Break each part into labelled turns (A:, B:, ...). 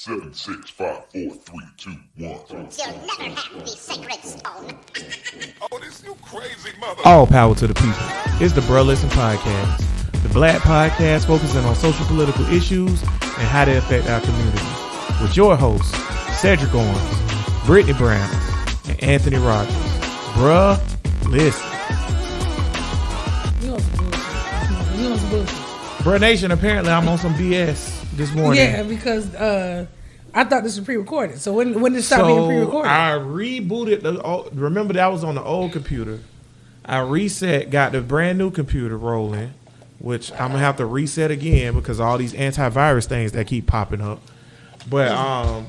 A: 7, 6, 5, 4, 3, 2, 1.
B: You'll never have the sacred stone.
A: Oh, this you crazy mother.
C: All power to the people. It's the Bruh Listen Podcast. The Black Podcast focusing on social political issues and how they affect our community. With your hosts, Cedric Owens, Brittany Brown, and Anthony Rogers. Bruh Listen.
D: You on some bullshit. You on some bullshit.
C: Bruh Nation, apparently I'm on some BS this morning.
D: Yeah, because I thought this was pre-recorded. So when did it start being pre-recorded?
C: I rebooted remember that was on the old computer. I reset, got the brand new computer rolling, which I'm gonna have to reset again because of all these antivirus things that keep popping up. But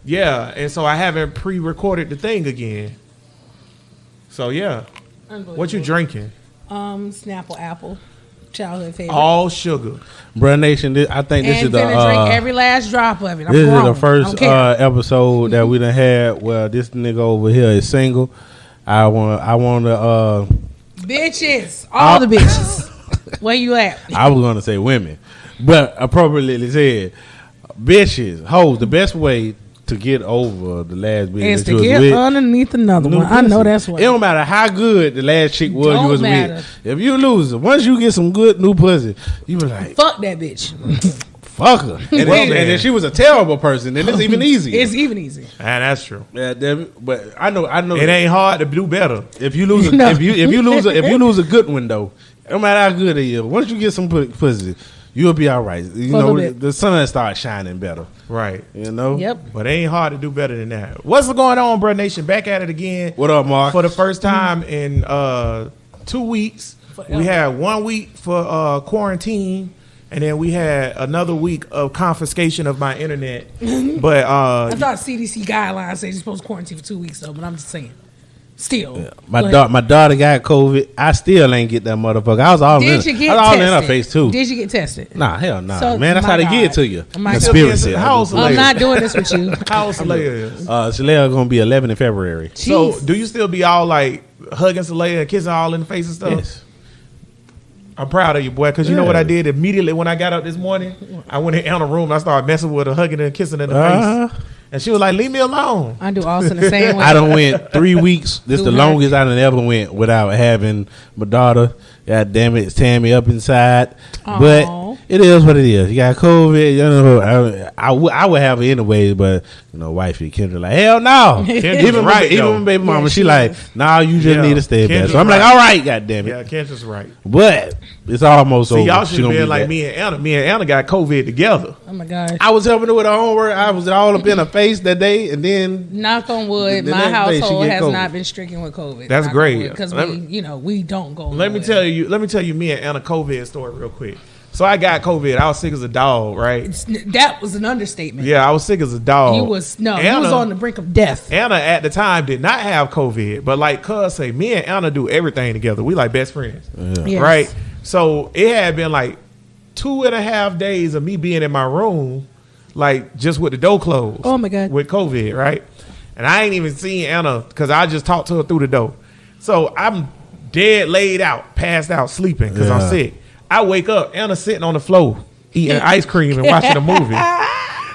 C: yeah, and so I haven't pre-recorded the thing again. So yeah. What you drinking?
D: Snapple Apple. Childhood favorite.
C: All sugar.
E: Bruh Nation, I think this is the
D: drink every last drop of it.
E: this is the first episode that we done had where this nigga over here is single. I want to
D: bitches, all the bitches. Where you at?
E: I was gonna say women, but appropriately said bitches. Hoes. The best way to get over the last bitch
D: Is
E: that you
D: to
E: was
D: get
E: with,
D: underneath another
E: new
D: one. I know
E: pussy.
D: that's what.
E: It don't matter how good the last chick was
D: Don't
E: you was
D: matter.
E: with. If you lose it, once you get some good new pussy, you be like,
D: Fuck that bitch.
E: fuck her. And, then she was a terrible person, then it's even easier.
D: It's even easy.
C: And that's true.
E: Yeah, but I know.
C: It ain't hard to do better.
E: If you lose,
D: No.
E: if you lose a good one though, no matter how good it is, once you get some pussy, you'll be all right. You
D: For a
E: know,
D: little bit.
E: the sun starts shining better.
C: Right.
E: You know.
D: Yep.
C: But it ain't hard to do better than that. What's going on, Bruh Nation? Back at it again.
E: What up, Mark?
C: For the first time in 2 weeks. We had 1 week for quarantine, and then we had another week of confiscation of my internet. But
D: I thought CDC guidelines say you're supposed to quarantine for 2 weeks though, but I'm just saying. Still.
E: My daughter got COVID. I still ain't get that motherfucker. I was all
D: Did you get
E: I was all
D: tested?
E: in her face too.
D: Did you get tested?
E: Nah, hell nah,
D: So,
E: man. That's
D: my
E: how they get it
D: God.
E: to you.
D: My
E: Conspiracy.
C: God. How old
D: I'm
C: Shalea?
D: not doing this with you.
C: How old Shalea is?
E: Shalea gonna be 11 in February.
C: So,
D: Jeez.
C: do you still be all like hugging Shalea and kissing her all in the face and stuff?
E: Yes.
C: I'm proud of you, boy, because you know
E: Yeah.
C: what I did immediately when I got up this morning? I went in the room and I started messing with her, hugging her and kissing her in the face. And she was like, leave me alone.
D: I do Austin the same way.
E: I done went 3 weeks. This
D: Do
E: the
D: her.
E: longest I done ever went without having my daughter. God damn it, it's tearing me up inside.
D: Aw.
E: But it is what it is. You got COVID. You know, I would have it anyway, but you know, wifey Kendra like hell no. even
C: right,
E: even
C: though.
E: my baby mama,
D: Yeah,
E: she
D: she
E: like,
D: is.
E: nah, you just
C: Yeah,
E: need to stay back.
C: Kendra's
E: So I'm like,
C: right.
E: all right, god damn it.
C: Yeah, Kendra's right.
E: But it's almost over.
C: See, y'all
E: She
C: should have
E: gonna
C: been
E: be
C: like
E: back.
C: me and Anna. Me and Anna got COVID together.
D: Oh my gosh.
E: I was helping her with her homework. I was all up in her face that day, and then
D: Knock on wood,
E: The
D: my
E: next day she
D: household
E: get
D: has
E: COVID.
D: not been stricken with COVID.
C: That's great.
D: Because
C: Let
D: we don't go.
C: Let me tell you me and Anna COVID story real quick. So I got COVID. I was sick as a dog, right?
D: That was an understatement.
C: Yeah, I was sick as a dog.
D: You was
C: Anna,
D: on the brink of death.
C: Anna at the time did not have COVID, but like Cuz say, me and Anna do everything together. We like best friends,
D: Yes.
C: right? So it had been like 2.5 days of me being in my room, like just with the door closed.
D: Oh, my God.
C: With COVID, right? And I ain't even seen Anna because I just talked to her through the door. So I'm dead laid out, passed out, sleeping because I'm
E: Yeah.
C: sick. I wake up, Anna sitting on the floor eating ice cream and watching a movie.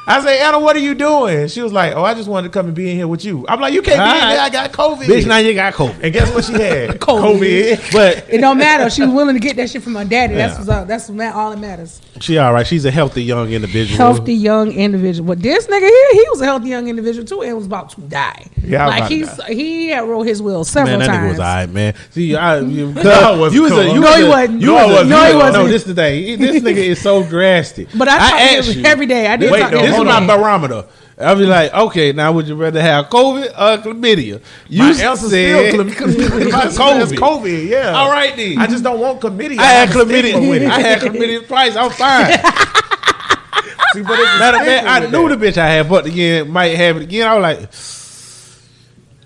C: I say, Anna, what are you doing? She was like, oh, I just wanted to come and be in here with you. I'm like, you can't be in here. I got COVID.
E: bitch, now you got COVID.
C: And guess what she had?
D: COVID.
E: But
D: It don't matter. She was willing to get that shit from my daddy.
E: Yeah.
D: That's all that matters.
E: she all right. She's a healthy young individual.
D: Healthy young individual. But this nigga he was a healthy young individual too, and was about to die.
C: Yeah, I was
D: like
C: about to
D: he had wrote his will several
E: Man, that nigga
D: times.
E: was all right, man. See,
C: No, it wasn't
E: you was
C: cool.
E: a, you
D: No,
E: was
D: he
E: a-
D: wasn't.
E: You
D: No,
E: was
D: he
E: a,
D: wasn't.
E: you
D: No, he
E: was-
D: wasn't.
E: No, this the thing. This nigga is so drastic.
D: But I talk to
E: asked
D: him
E: you.
D: every day. I did
C: Wait,
D: talk to
C: no,
D: him
E: This is
C: hold
D: every
E: my
D: day.
E: barometer. I'll be like, okay, now would you rather have COVID or chlamydia? You
C: My answer
E: said
C: still COVID. COVID, yeah.
E: All right, then.
C: I just don't want chlamydia.
E: I had
C: have a stigma with
E: chlamydia.
C: it.
E: I had chlamydia twice. I'm fine.
C: See, but it's a
E: Matter of fact,
C: stigma
E: I
C: with
E: knew
C: that.
E: the bitch I had fucked again might have it again. I was like,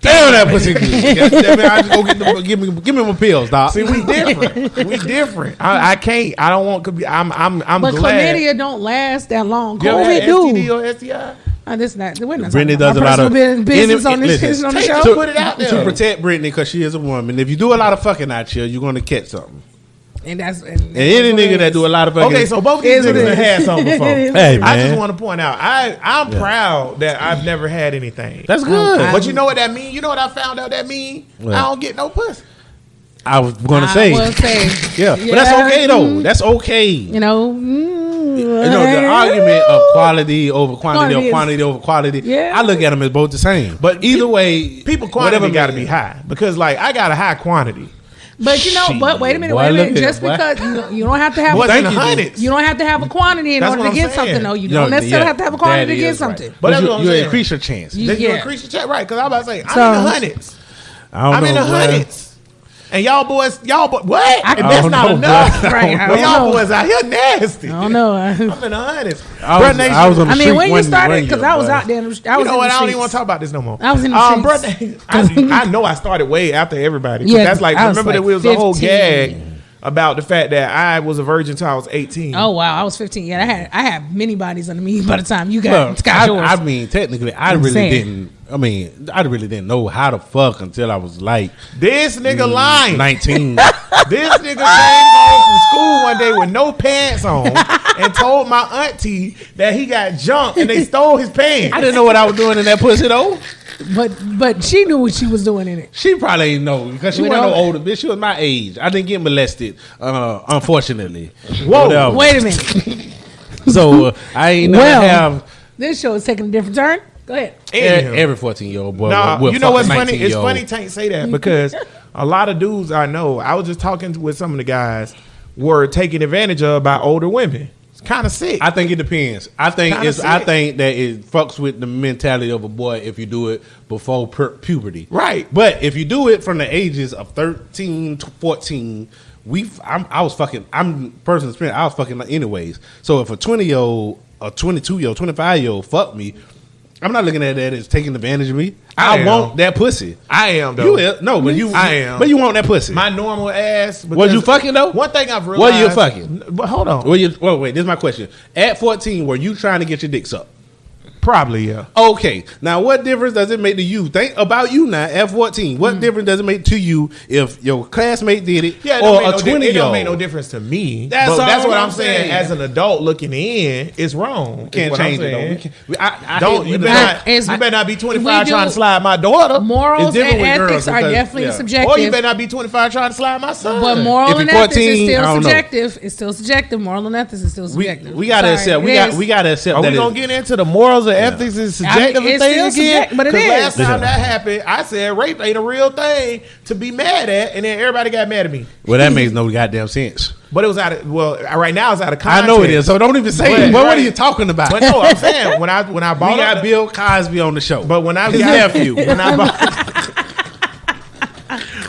E: damn that pussy good. God damn it, I just go get give me my pills, dog.
C: See, we different. We different. I can't. I don't want. I'm
D: But
C: glad.
D: chlamydia don't last that long.
C: You ever had
D: COVID do.
C: STD or STI?
D: This not. We're not
E: Brittany
D: talking about
E: does a
D: my
E: lot of
D: personal business on this
E: listen,
D: on the
C: take
D: show.
C: to put it out there.
E: to protect Brittany because she is a woman. If you do a lot of fucking out here, you're gonna catch something.
D: And
E: any nigga that do a lot of fucking.
C: Okay, so both these
D: Is what
C: niggas
D: it
C: have
D: is.
C: had something before.
E: Hey,
C: I just
E: man.
C: want to point out, I'm proud that I've never had anything.
E: That's good.
C: But you know what that mean? You know what I found out that mean?
E: What?
C: I don't get no pussy.
E: I was gonna
D: I
E: say,
D: will say,
E: yeah, but that's okay though. That's okay.
D: You know,
E: The argument of quality over quantity or
D: Quantity is-
E: quantity over quality,
D: Yeah.
E: I look at them as both the same. But either way,
C: People quantity
E: whatever
C: got to
E: man-
C: be high because like I got a high quantity.
D: But you know, but wait a minute,
E: Boy,
D: wait a
E: look
D: minute.
E: at
D: Just
E: it, boy.
D: because you don't have to have,
C: What's in the
E: you, dude.
C: hundreds?
D: you don't have to have a quantity in
C: That's
D: order
C: what
D: to
C: I'm
D: get
C: saying.
D: something. No, you
E: No,
D: don't necessarily
E: yeah,
D: have to have a quantity
E: that
D: to get
E: is
D: something.
E: right.
C: But that's what I'm
E: you
C: saying.
E: increase your chance.
D: You-
C: Then you
D: Yeah.
C: increase your check, right? Because I'm about to say I'm
D: So-
C: in the hundreds.
E: I don't
C: I'm
E: know,
C: in the
E: boy.
C: hundreds. And y'all boys, what?
D: I
C: And that's
E: don't
C: not
E: know,
C: enough.
E: bro.
D: Right, I
C: But
D: don't
C: y'all
D: know.
C: boys out here nasty.
D: I don't know.
C: I'm in the hundreds.
E: I was,
C: Bruh,
E: I was on the
D: I mean,
E: street
D: when you
E: one
D: started, because
E: year,
D: I was
E: boy.
D: out there. I was
C: You know
D: in
C: what?
D: the
C: I don't even want
D: streets.
C: to talk about this no more.
D: I was in the streets.
C: Bruh, I know I started way after everybody. 'Cause
D: Yeah,
C: that's like,
D: I was
C: remember that
D: like
C: we was a whole
D: 15.
C: gag about the fact that I was a virgin until I was 18.
D: Oh wow, I was 15. Yeah, I had many bodies under me by the time you
E: Well,
D: got yours.
E: I mean, technically, I
D: I'm
E: really
D: saying.
E: didn't. I mean, I really didn't know how to fuck until I was like
C: This nigga lying.
E: 19.
C: This nigga came home from school one day with no pants on and told my auntie that he got jumped and they stole his pants.
E: I didn't know what I was doing in that pussy though.
D: but she knew what she was doing in it.
E: She probably ain't know because she
D: We
E: wasn't no
D: don't-
E: older bitch. She was my age. I didn't get molested, unfortunately.
C: Whoa.
E: Whatever.
D: Wait a minute.
E: So I ain't never
D: Well,
E: have
D: This show is taking a different turn. Go ahead.
C: Anyhow.
E: every 14-year-old boy.
C: Nah,
E: will
C: you know
E: fuck
C: what's
E: a
C: funny? It's
E: 19-year-old.
C: funny Tank say that because a lot of dudes I know, I was just talking with some of the guys, were taken advantage of by older women. It's kind of sick.
E: I think it depends. I think
C: Kinda
E: it's. I
C: sick.
E: think that it fucks with the mentality of a boy if you do it before puberty.
C: Right.
E: But if you do it from the ages of 13 to 14, I was fucking. I'm personal experience. I was fucking anyways. So if a 20-year-old, a 22-year-old, 25-year-old fuck me, I'm not looking at that as taking advantage of me.
C: I
E: I
C: am.
E: want that pussy.
C: I am though.
E: You will. No, but you.
C: I am.
E: But you want that pussy.
C: My normal ass.
E: Was you fucking though?
C: One thing I've realized.
E: Were you fucking?
C: But hold on.
E: Well, wait. This is my question. At 14, were you trying to get your dicks up?
C: Probably yeah.
E: Okay, now what difference does it make to you? Think about you now at 14. What difference does it make to you if your classmate did it
C: Yeah,
E: or a
C: it don't
E: 20-year-old?
C: make no difference to me.
E: That's
C: But
E: all
C: that's what
E: I'm
C: I'm saying.
E: saying.
C: As an adult looking in, it's wrong. is
E: Can't
C: what I'm
E: change it though.
C: saying.
E: We can't, I
C: Don't
E: hate
C: you
E: when
C: better not,
D: It's-
C: you better not be 25
D: we do-
C: trying to slide my daughter,
D: Morals
E: It's different
D: and
E: with
D: ethics
E: girls
D: are
E: because-
D: definitely
E: yeah.
D: subjective.
C: or you better not be 25 trying to slide my son.
D: But moral
E: If
D: and
E: you're
D: ethics is
E: 14, I
D: still
E: don't know.
D: subjective. It's still subjective. Moral and ethics is still subjective.
E: we gotta
D: Sorry,
E: accept.
D: it is.
E: We gotta accept
C: Are
E: that
C: we gonna
E: it's-
C: get into the morals and ethics and subjective
D: it's
C: thing
D: still
C: again?
D: subject- but it
C: 'Cause
D: is.
C: last time
E: Listen.
C: that happened, I said rape ain't a real thing to be mad at, and then everybody got mad at me.
E: Well, that makes no goddamn sense.
C: But it was out of right now it's out of
E: I
C: context.
E: know it is. So don't even say
C: But-
E: it. What
C: right.
E: are you talking about?
C: But no, I'm saying when I
E: we
C: bought
E: got
C: up,
E: Bill Cosby on the show.
C: but when I
E: His
C: got
E: nephew.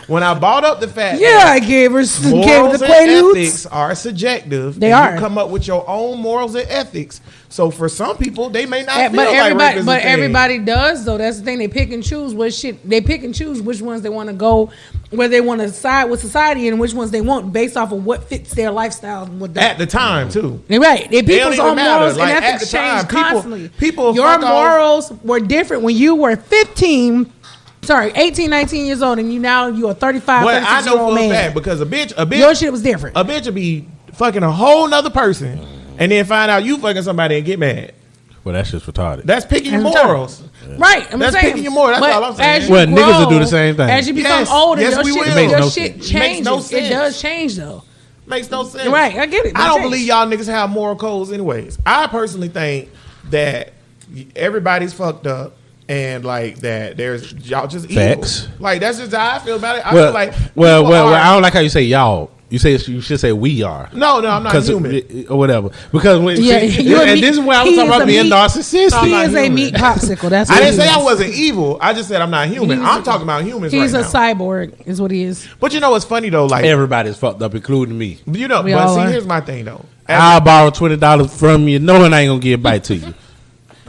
C: when I bought up the fact
D: Yeah,
C: that
D: I gave her the
C: morals and
D: Quaaludes.
C: ethics are subjective.
D: They
C: and
D: are.
C: You come up with your own morals and ethics. So for some people, they may not feel
D: But
C: like
D: everybody,
C: rape is a
D: but
C: thing.
D: everybody does though. That's the thing. They pick and choose what shit. They pick and choose which ones they want to go, where they want to side with society, and which ones they want based off of what fits their lifestyle. And what
C: at the time too.
D: They're right. They
C: don't
D: people's
C: even
D: own
C: matter.
D: morals
C: Like,
D: and
C: at
D: ethics
C: the time,
D: change
C: people-
D: constantly.
C: people
D: Your
C: fuck off-
D: morals were different when you were 15. Sorry, 18, 19 years old, and you're a 35,
C: But I
D: 36
C: know
D: year old
C: for a
D: man.
C: fact because a bitch,
D: Your shit was different.
C: a bitch will be fucking a whole nother person, and then find out you fucking somebody and get mad.
E: Well, that's just retarded.
C: That's picking your
D: And retarded.
C: morals.
D: Right, I'm
C: That's
D: saying.
C: picking your more, that's
D: But
C: all I'm saying.
D: as you
E: Well, niggas will
D: grow,
E: do the same thing.
D: As you become
C: Yes,
D: older,
C: yes,
D: your
C: we
D: shit,
C: will.
E: It makes
D: your
E: no
D: shit
E: sense.
C: It makes
D: changes.
C: no
D: It
C: sense.
D: does change though.
C: Makes no sense.
D: Right, I get it.
C: I don't
D: It
C: believe y'all niggas have moral codes anyways. I personally think that everybody's fucked up and like that there's y'all just evil.
E: Facts.
C: Like that's just how I feel about it. I
E: Well,
C: feel like
E: well,
C: people are-
E: I don't like how you say y'all. You should say we are.
C: No, I'm not human.
E: Or whatever. Because when
D: Yeah, you're a
E: and
D: meat-
E: this is where I was
D: he
E: talking
D: is
E: about
D: a
E: being
D: meat-
E: narcissistic.
C: I'm
D: He
C: not
D: is a
C: human.
D: meat popsicle. That's
C: I
D: what
C: didn't
D: he
C: say
D: is.
C: I wasn't evil. I just said I'm not human.
D: He's-
C: I'm talking about humans
D: He's
C: right
D: a
C: now.
D: cyborg, is what he is.
C: But you know what's funny though? Like
E: Everybody's fucked up, including me.
C: you know,
D: We
C: but
D: all
C: see,
D: are.
C: here's my thing though.
E: I'll borrow $20 from you, knowing I ain't gonna give it back to you.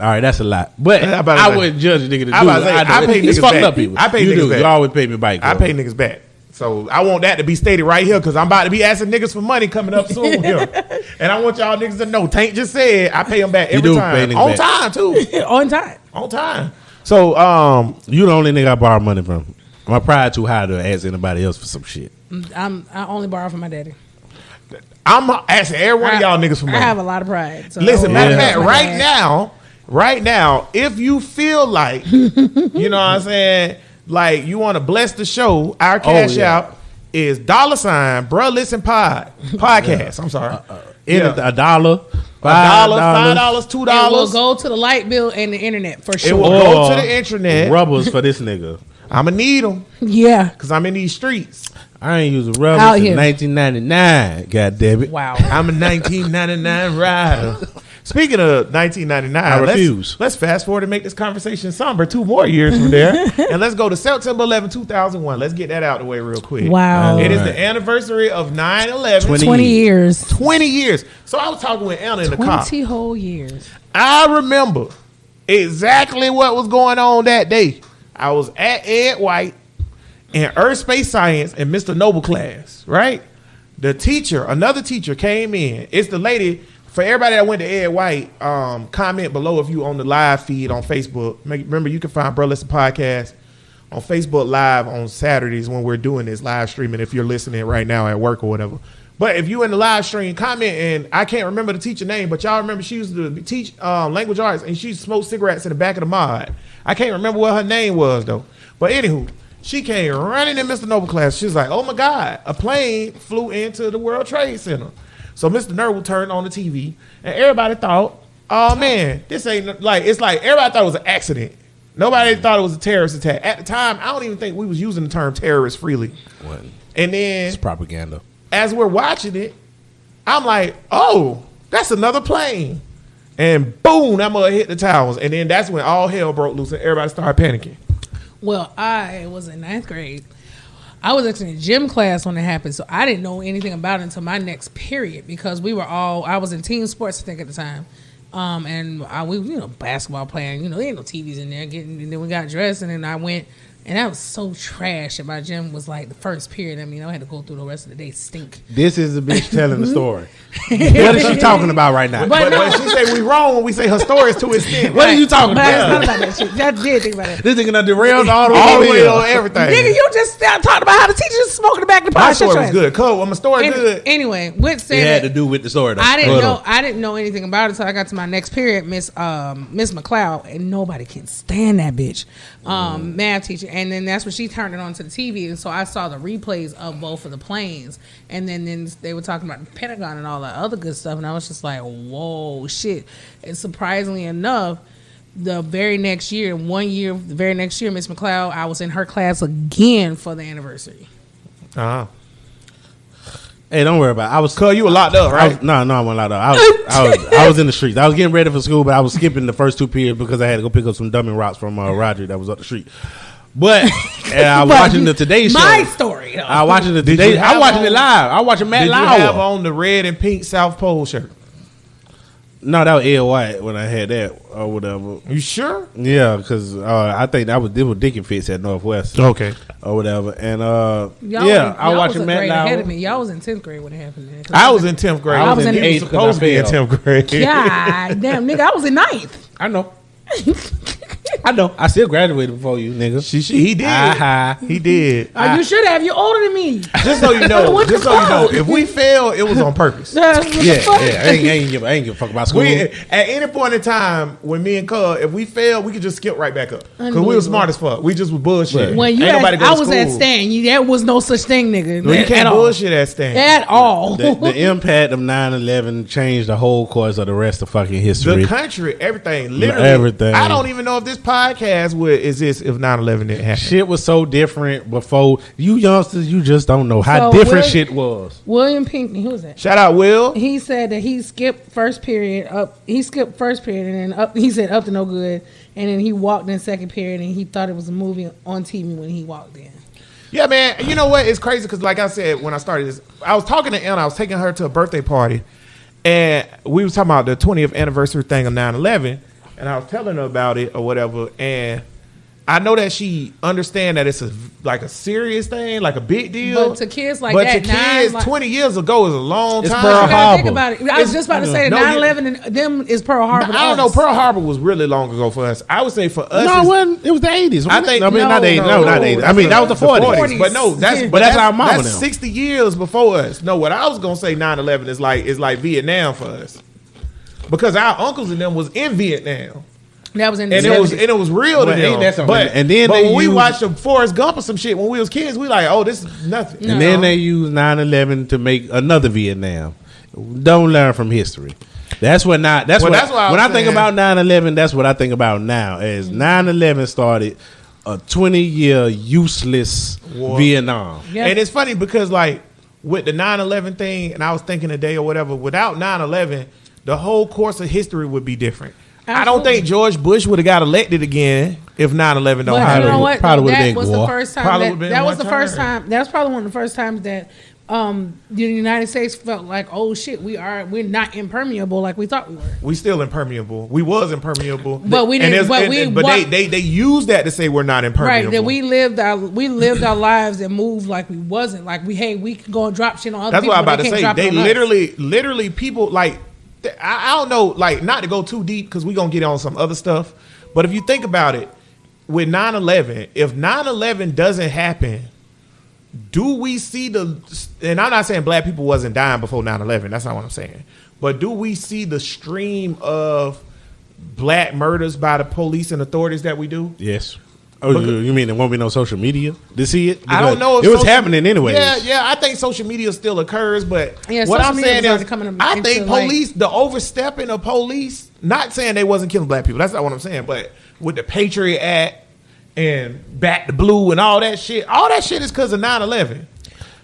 E: All right, that's a lot. But
C: I about to
E: I
C: say-
E: wouldn't judge a nigga to do it.
C: I about to say, I
E: do.
C: pay
E: It's
C: niggas
E: fucked
C: back.
E: up people.
C: I pay
E: you
C: niggas
E: do.
C: back.
E: You always pay me back.
C: I
E: bro.
C: pay niggas back. So I want that to be stated right here because I'm about to be asking niggas for money coming up soon here. And I want y'all niggas to know. Tank just said I pay them back
E: You
C: every
E: do
C: time.
E: pay niggas
C: On
E: back.
C: time too.
D: On time.
C: On time. So
E: You the only nigga I borrow money from. My pride too high to ask anybody else for some shit.
D: I only borrow from my daddy.
C: I'm asking every one of y'all niggas for money.
D: I have a lot of pride. So
C: Listen, matter of fact,
D: Yeah.
C: right now, if you feel like, you know what I'm saying, like you want to bless the show, our cash out is $ bruh listen podcast. I'm sorry.
E: $1,
C: $5, $2.
D: It will go to the light bill and the internet for
C: It will
D: sure.
C: go to the internet.
E: Rubbers for this nigga.
C: I'ma need them
D: Yeah.
C: because I'm in these streets.
E: I ain't using
D: Out
E: rubbers
D: here.
E: since 1999. God damn it.
D: Wow.
C: I'm a 1999 rider. Speaking of 1999,
E: I refuse.
C: Let's fast forward and make this conversation somber 2 more years from there. And let's go to September 11, 2001. Let's get that out of the way real quick.
D: Wow.
C: It is the anniversary of 9/11.
D: 20 years.
C: 20 years. So I was talking with Anna in the car.
D: 20 whole years.
C: I remember exactly what was going on that day. I was at Ed White in Earth Space Science and Mr. Noble class, right? The teacher, another teacher came in. It's the lady, for everybody that went to Ed White, comment below if you on the live feed on Facebook. Remember, you can find Bro Listen Podcast on Facebook Live on Saturdays when we're doing this live streaming if you're listening right now at work or whatever. But if you in the live stream, comment, and I can't remember the teacher name, but y'all remember she used to teach language arts, and she smoked cigarettes in the back of the mod. I can't remember what her name was, though. But anywho, she came running in Mr. Noble class. She was like, oh, my God, a plane flew into the World Trade Center. So Mr. Nerval turned on the TV, and everybody thought, oh, man, this ain't like, it's like everybody thought it was an accident. Nobody thought it was a terrorist attack. At the time, I don't even think we was using the term terrorist freely.
E: What?
C: And then
E: It's propaganda.
C: as we're watching it, I'm like, oh, that's another plane. And boom, that mother hit the towers. And then that's when all hell broke loose and everybody started panicking.
D: Well, I was in 9th grade. I was actually in gym class when it happened, so I didn't know anything about it until my next period because I was in team sports, I think, at the time. We basketball playing, there ain't no TVs in there. And then we got dressed, and then I went, and that was so trash. And my gym was like the first period. I mean, I had to go through the rest of the day stink.
E: This is the bitch telling the story. What is she talking about right now?
D: But no.
C: But she say we wrong when we say her story is too extent.
E: What are you talking
D: But it's
E: about?
D: not about that shit. I did think about it.
E: This nigga done derailed all the
C: All the
E: way
C: way
E: over
C: on
E: here.
C: everything.
D: Nigga, you just talked about how the teachers smoking the back of the
C: My
D: pot.
C: story was good. Cuz, well, my story good.
D: Anyway, with
E: It
D: saying
E: had
D: that,
E: to do with the story, though.
D: I
E: Hold on.
D: didn't know anything about it until I got to my next period, Miss McLeod, and nobody can stand that bitch, math teacher. And then that's when she turned it on to the TV, and so I saw the replays of both of the planes, and then they were talking about the Pentagon and all that other good stuff, and I was just like, whoa, shit. And surprisingly enough, the very next year, Miss McLeod, I was in her class again for the anniversary.
C: Uh-huh.
E: Hey, don't worry about it. I was
C: Cuz, you were locked up, right?
E: No, I wasn't locked up. I was in the streets. I was getting ready for school, but I was skipping the first 2 periods because I had to go pick up some dummy rocks from Roger that was up the street. But and I was
D: But
E: watching the Today Show.
D: My story, though.
E: I was watching the
C: Did
E: Today.
C: you have
E: I'm watching
C: on-
E: it live. I watching Matt
C: Did you have
E: Lauer.
C: on the red and pink South Pole shirt?
E: No, that was Ed White when I had that or whatever.
C: You sure?
E: Yeah, because I think this was Dick and Fitz at Northwest
C: Okay.
E: or whatever. And
D: Y'all
E: I was watching
D: a
E: Matt
D: grade ahead of
E: Lauer.
D: me. Y'all was in 10th grade when it happened. Then, 'cause
C: I was in 10th grade.
E: I was in
C: You were
E: 8th 'cause
C: supposed to be in
E: I failed.
C: 10th grade.
D: God damn, nigga, I was in 9th.
E: I know. I know. I still graduated before you, nigga.
C: He did.
E: Ah-ha.
C: He did.
D: You should have. You're older than me.
C: Just so you know,
D: What the fuck?
C: if we fail, it was on purpose.
E: Yeah. I ain't give a fuck about school.
C: We, at any point in time, when me and Cub, if we fail, we could just skip right back up. Because we
D: Unbelievable.
C: were smart as fuck. We just was bullshit.
D: When you
C: Ain't nobody
D: asked,
C: go to
D: I was at
C: school.
D: Stan. There was no such thing, nigga.
C: No, you
D: at
C: can't
D: all.
C: bullshit at Stan.
D: At all.
E: The impact of 9/11 changed the whole course of the rest of fucking history.
C: The country, everything, literally.
E: Everything.
C: I don't even know if this podcast would exist if 9/11 didn't happen.
E: Shit was so different before. You youngsters, you just don't know how
D: So
E: different
D: Will-
E: shit was.
D: William Pinckney, who was that?
C: Shout out Will.
D: He said that he skipped first period up. He skipped first period and then up. He said up to no good, and then he walked in second period, and he thought it was a movie on TV when he walked in.
C: Yeah, man. You know what? It's crazy because, like I said, when I started this, I was talking to Anna. I was taking her to a birthday party, and we was talking about the 20th anniversary thing of 9/11, and I was telling her about it or whatever. And I know that she understand that it's a serious thing, like a big deal.
D: But to kids like
C: but
D: that,
C: to kids, 20 years ago is a long
E: It's
C: time.
E: Pearl
D: You gotta
E: Harbor.
D: think about it. I was just about to say
C: No,
D: 9/11 and them is Pearl Harbor. to
C: I don't know.
D: us.
C: Pearl Harbor was really long ago for us. I would say for us,
E: No, it wasn't. It was the 80s.
C: I think
E: not the 80s.
C: no,
E: not the 80s. I mean, that was the 40s.
C: But no, that's
D: Yeah.
C: but
E: that's our mama
C: That's
E: now.
C: 60 years before us. No, what I was gonna say, 9/11 is like Vietnam for us, because our uncles and them was in Vietnam.
D: That was in the
C: And
D: 70s.
C: it was real to
E: But ain't
C: them.
E: that something?
C: But
E: And then
C: but
E: they
C: when we
E: use-
C: watched some Forrest Gump or some shit when we was kids, we like, oh, this is nothing.
E: And then they used 9/11 to make another Vietnam. Don't learn from history. That's what not. That's
C: Well,
E: what.
C: that's what I
E: when
C: was
E: I think
C: saying.
E: about 9/11, that's what I think about now. As 9/11 started a 20-year useless
C: War.
E: Vietnam.
D: Yeah.
C: And it's funny because like with the 9/11 thing, and I was thinking today or whatever, without 9/11, the whole course of history would be different. I don't
D: Absolutely.
C: think George Bush would have got elected again if 9/11 don't
D: But
C: happen.
D: you know what?
E: Probably
D: though?
E: would've
D: That
E: been
D: was
E: war.
D: the first time.
C: Probably
D: That,
C: would've been
D: that was
C: one
D: the first
C: turn.
D: time. That was probably one of the first times that the United States felt like, oh shit, we're not impermeable like we thought we were.
C: We still impermeable. We was impermeable,
D: But we didn't-
C: And
D: but we wa-
C: they used that to say we're not impermeable.
D: Right, that we lived our lives and moved like we wasn't like we could go and drop shit on other
C: That's
D: people.
C: what I'm
D: but
C: about to
D: can't
C: say.
D: drop it
C: They
D: on us.
C: literally people like I don't know, like not to go too deep because we're gonna get on some other stuff. But if you think about it, with 9/11, if 9/11 doesn't happen, do we see and I'm not saying black people wasn't dying before 9/11, that's not what I'm saying. But do we see the stream of black murders by the police and authorities that we do?
E: Yes. Oh, you mean there won't be no social media to see it?
C: I don't know if
E: it was
C: social-
E: happening anyway.
C: Yeah, I think social media still occurs, but
D: Yeah,
C: what
D: social
C: I'm
D: media
C: saying
D: was
C: is,
D: coming
C: I
D: into
C: think
D: light.
C: police, the overstepping of police, not saying they wasn't killing black people. That's not what I'm saying. But with the Patriot Act and Back to Blue and all that shit is because of 9/11.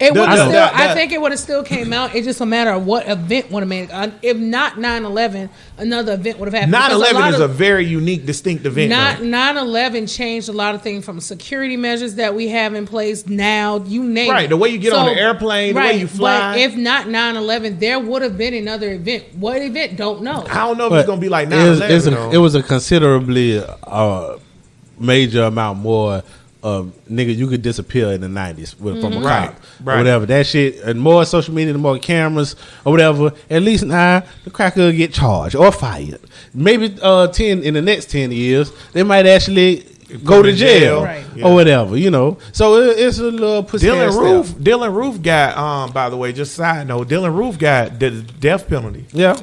D: It would
C: The-
D: still.
C: the-
D: I think it would have still came out. It's just a matter of what event would have made it. If not 9/11, another event would have happened.
C: 9/11 is a very unique, distinct event. though.
D: 9/11 changed a lot of things from security measures that we have in place now. You name
C: Right,
D: it.
C: the way you get on the airplane, the way you fly.
D: But if not 9/11, there would have been another event. What event? Don't know.
C: I don't know if
E: But
C: it's gonna be like
E: it was-
C: 9/11.
E: it was a considerably major amount more. Nigga, you could disappear in the 90s from a cop
C: Right,
E: or whatever. That shit, and more social media, and more cameras or whatever. At least now the cracker will get charged or fired. Maybe 10 in the next 10 years, they might actually go to jail
D: Right.
E: or whatever. You know, so it's a little pussy ass step.
C: Dylan Roof got by the way, just side note, Dylan Roof got the death penalty.
E: Yeah,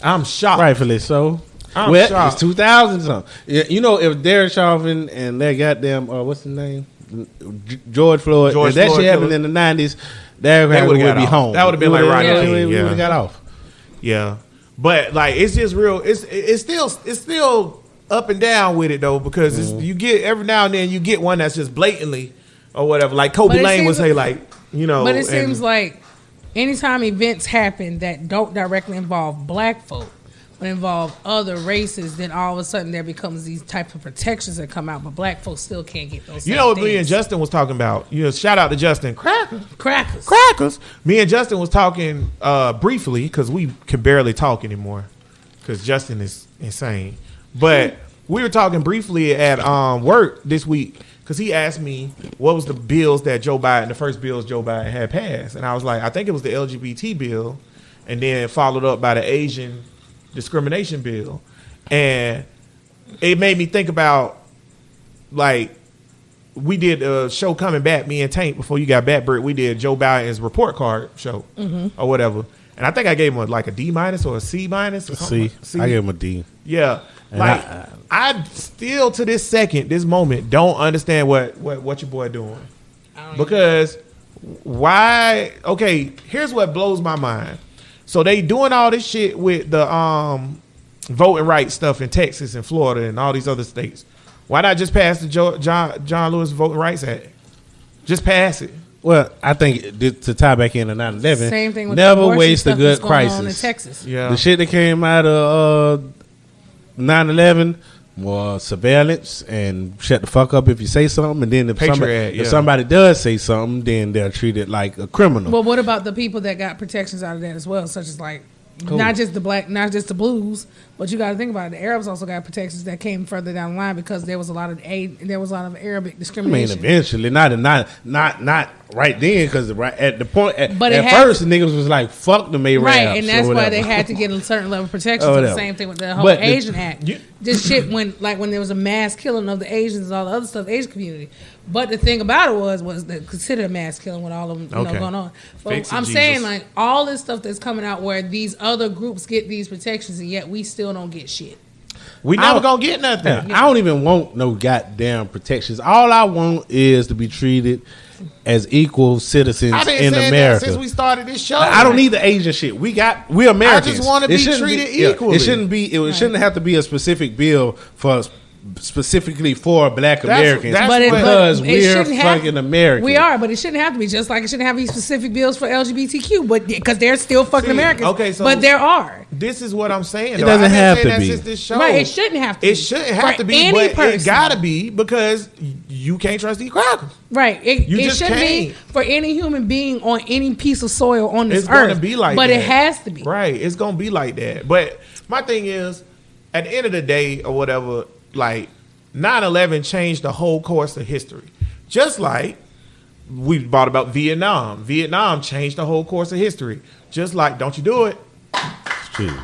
C: I'm shocked.
E: rightfully so.
C: I'm
E: Well,
C: shocked.
E: it's 2000 something. You know, if Derek Chauvin and that goddamn what's his name, George Floyd,
C: George
E: if that
C: Floyd
E: shit happened
C: killer.
E: in the 90s, Derek
C: They
E: Chauvin
C: would've
E: would
C: got
E: be
C: off.
E: home.
C: That would've been like Rodney
E: King.
C: King,
E: We
C: yeah.
E: would have got off.
C: Yeah, but like it's just real. It's still up and down with it though because you get every now and then you get one that's just blatantly or whatever. Like Kobe
D: But it
C: Lane would
D: seems-
C: say, like
D: But it
C: and-
D: seems like anytime events happen that don't directly involve black folk, but involve other races, then all of a sudden there becomes these type of protections that come out, but black folks still can't get those.
C: you
D: same
C: know what me and
D: things.
C: Justin was talking about. Shout out to Justin
D: Crackers.
C: Crackers. Me and Justin was talking briefly because we can barely talk anymore because Justin is insane. But we were talking briefly at work this week because he asked me what was the bills that the first bills Joe Biden had passed, and I was like, I think it was the LGBT bill, and then followed up by the Asian discrimination bill, and it made me think about like. We did a show coming back, me and Tank, before you got back, Britt. We did Joe Biden's report card show or whatever. And I think I gave him like a D- or a C- or something.
E: See, I gave him a D.
C: Yeah.
E: And
C: Like, I still to this second, this moment, don't understand what your boy doing. Because why? Okay, here's what blows my mind. So they doing all this shit with the voting rights stuff in Texas and Florida and all these other states. Why not just pass the John Lewis Voting Rights Act? Just pass it.
E: Well, I think to tie back into 9/11,
D: Same thing with
E: never
D: the abortion
E: waste a
D: stuff
E: good
D: that's going on in
E: crisis.
D: Texas.
C: Yeah.
E: The shit that came out of 9/11 was surveillance and shut the fuck up if you say something, and then
C: Patriot,
E: if somebody does say something, then they're treated like a criminal.
D: But what about the people that got protections out of that as well, such as like
E: Who?
D: not just the black, not just the blues, But you got to think about it. The Arabs also got protections that came further down the line because there was a lot of Arabic
E: I mean,
D: discrimination.
E: eventually, not right then, because at the point at
D: But it had
E: first the niggas was like, "Fuck the Arabs,"
D: Right, and that's
E: or
D: why
E: whatever.
D: they had to get a certain level of protection.
E: Oh,
D: So the
E: whatever.
D: same thing with the whole
E: But the-
D: Asian Act. This shit when there was a mass killing of the Asians and all the other stuff, the Asian community. But the thing about it was that considered a mass killing with all of them
C: Okay.
D: going on. But
C: Fix it,
D: I'm
C: Jesus.
D: saying like all this stuff that's coming out where these other groups get these protections and yet we still don't get shit.
C: We
E: I
C: never
E: don't-
C: gonna get nothing.
E: I don't even want no goddamn protections. All I want is to be treated as equal citizens
C: I've been
E: in
C: saying
E: America.
C: that since we started this show.
E: I don't need the Asian shit. We're Americans.
C: I just wanna
E: It
C: be
E: shouldn't
C: treated equally.
E: It shouldn't be. It shouldn't have to be a specific bill for specifically for Black Americans.
C: that's
D: But
E: because
D: it
E: we're
D: shouldn't have-
E: fucking Americans.
D: We are, but it shouldn't have to be. Just like it shouldn't have these specific bills for LGBTQ, but because they're still fucking
C: See,
D: Americans.
C: okay, so-
D: but there are.
C: This is what I'm saying.
E: It
C: though.
E: doesn't
C: I've been
E: have
C: saying
E: to
C: that
E: be.
C: since this show.
D: Right, it shouldn't have to.
C: It shouldn't have
D: For
C: to be,
D: any
C: but
D: person.
C: it gotta be because you can't trust these crackers.
D: Right. It
C: You just
D: should be
C: can't.
D: for any human being on any piece of soil on this
C: It's
D: earth.
C: gonna be like
D: but
C: that.
D: it has to be.
C: Right. It's gonna be like that. But my thing is, at the end of the day or whatever, like 9/11 changed the whole course of history. Just like we brought about Vietnam. Vietnam changed the whole course of history. Just like, don't you do it.
E: Jesus.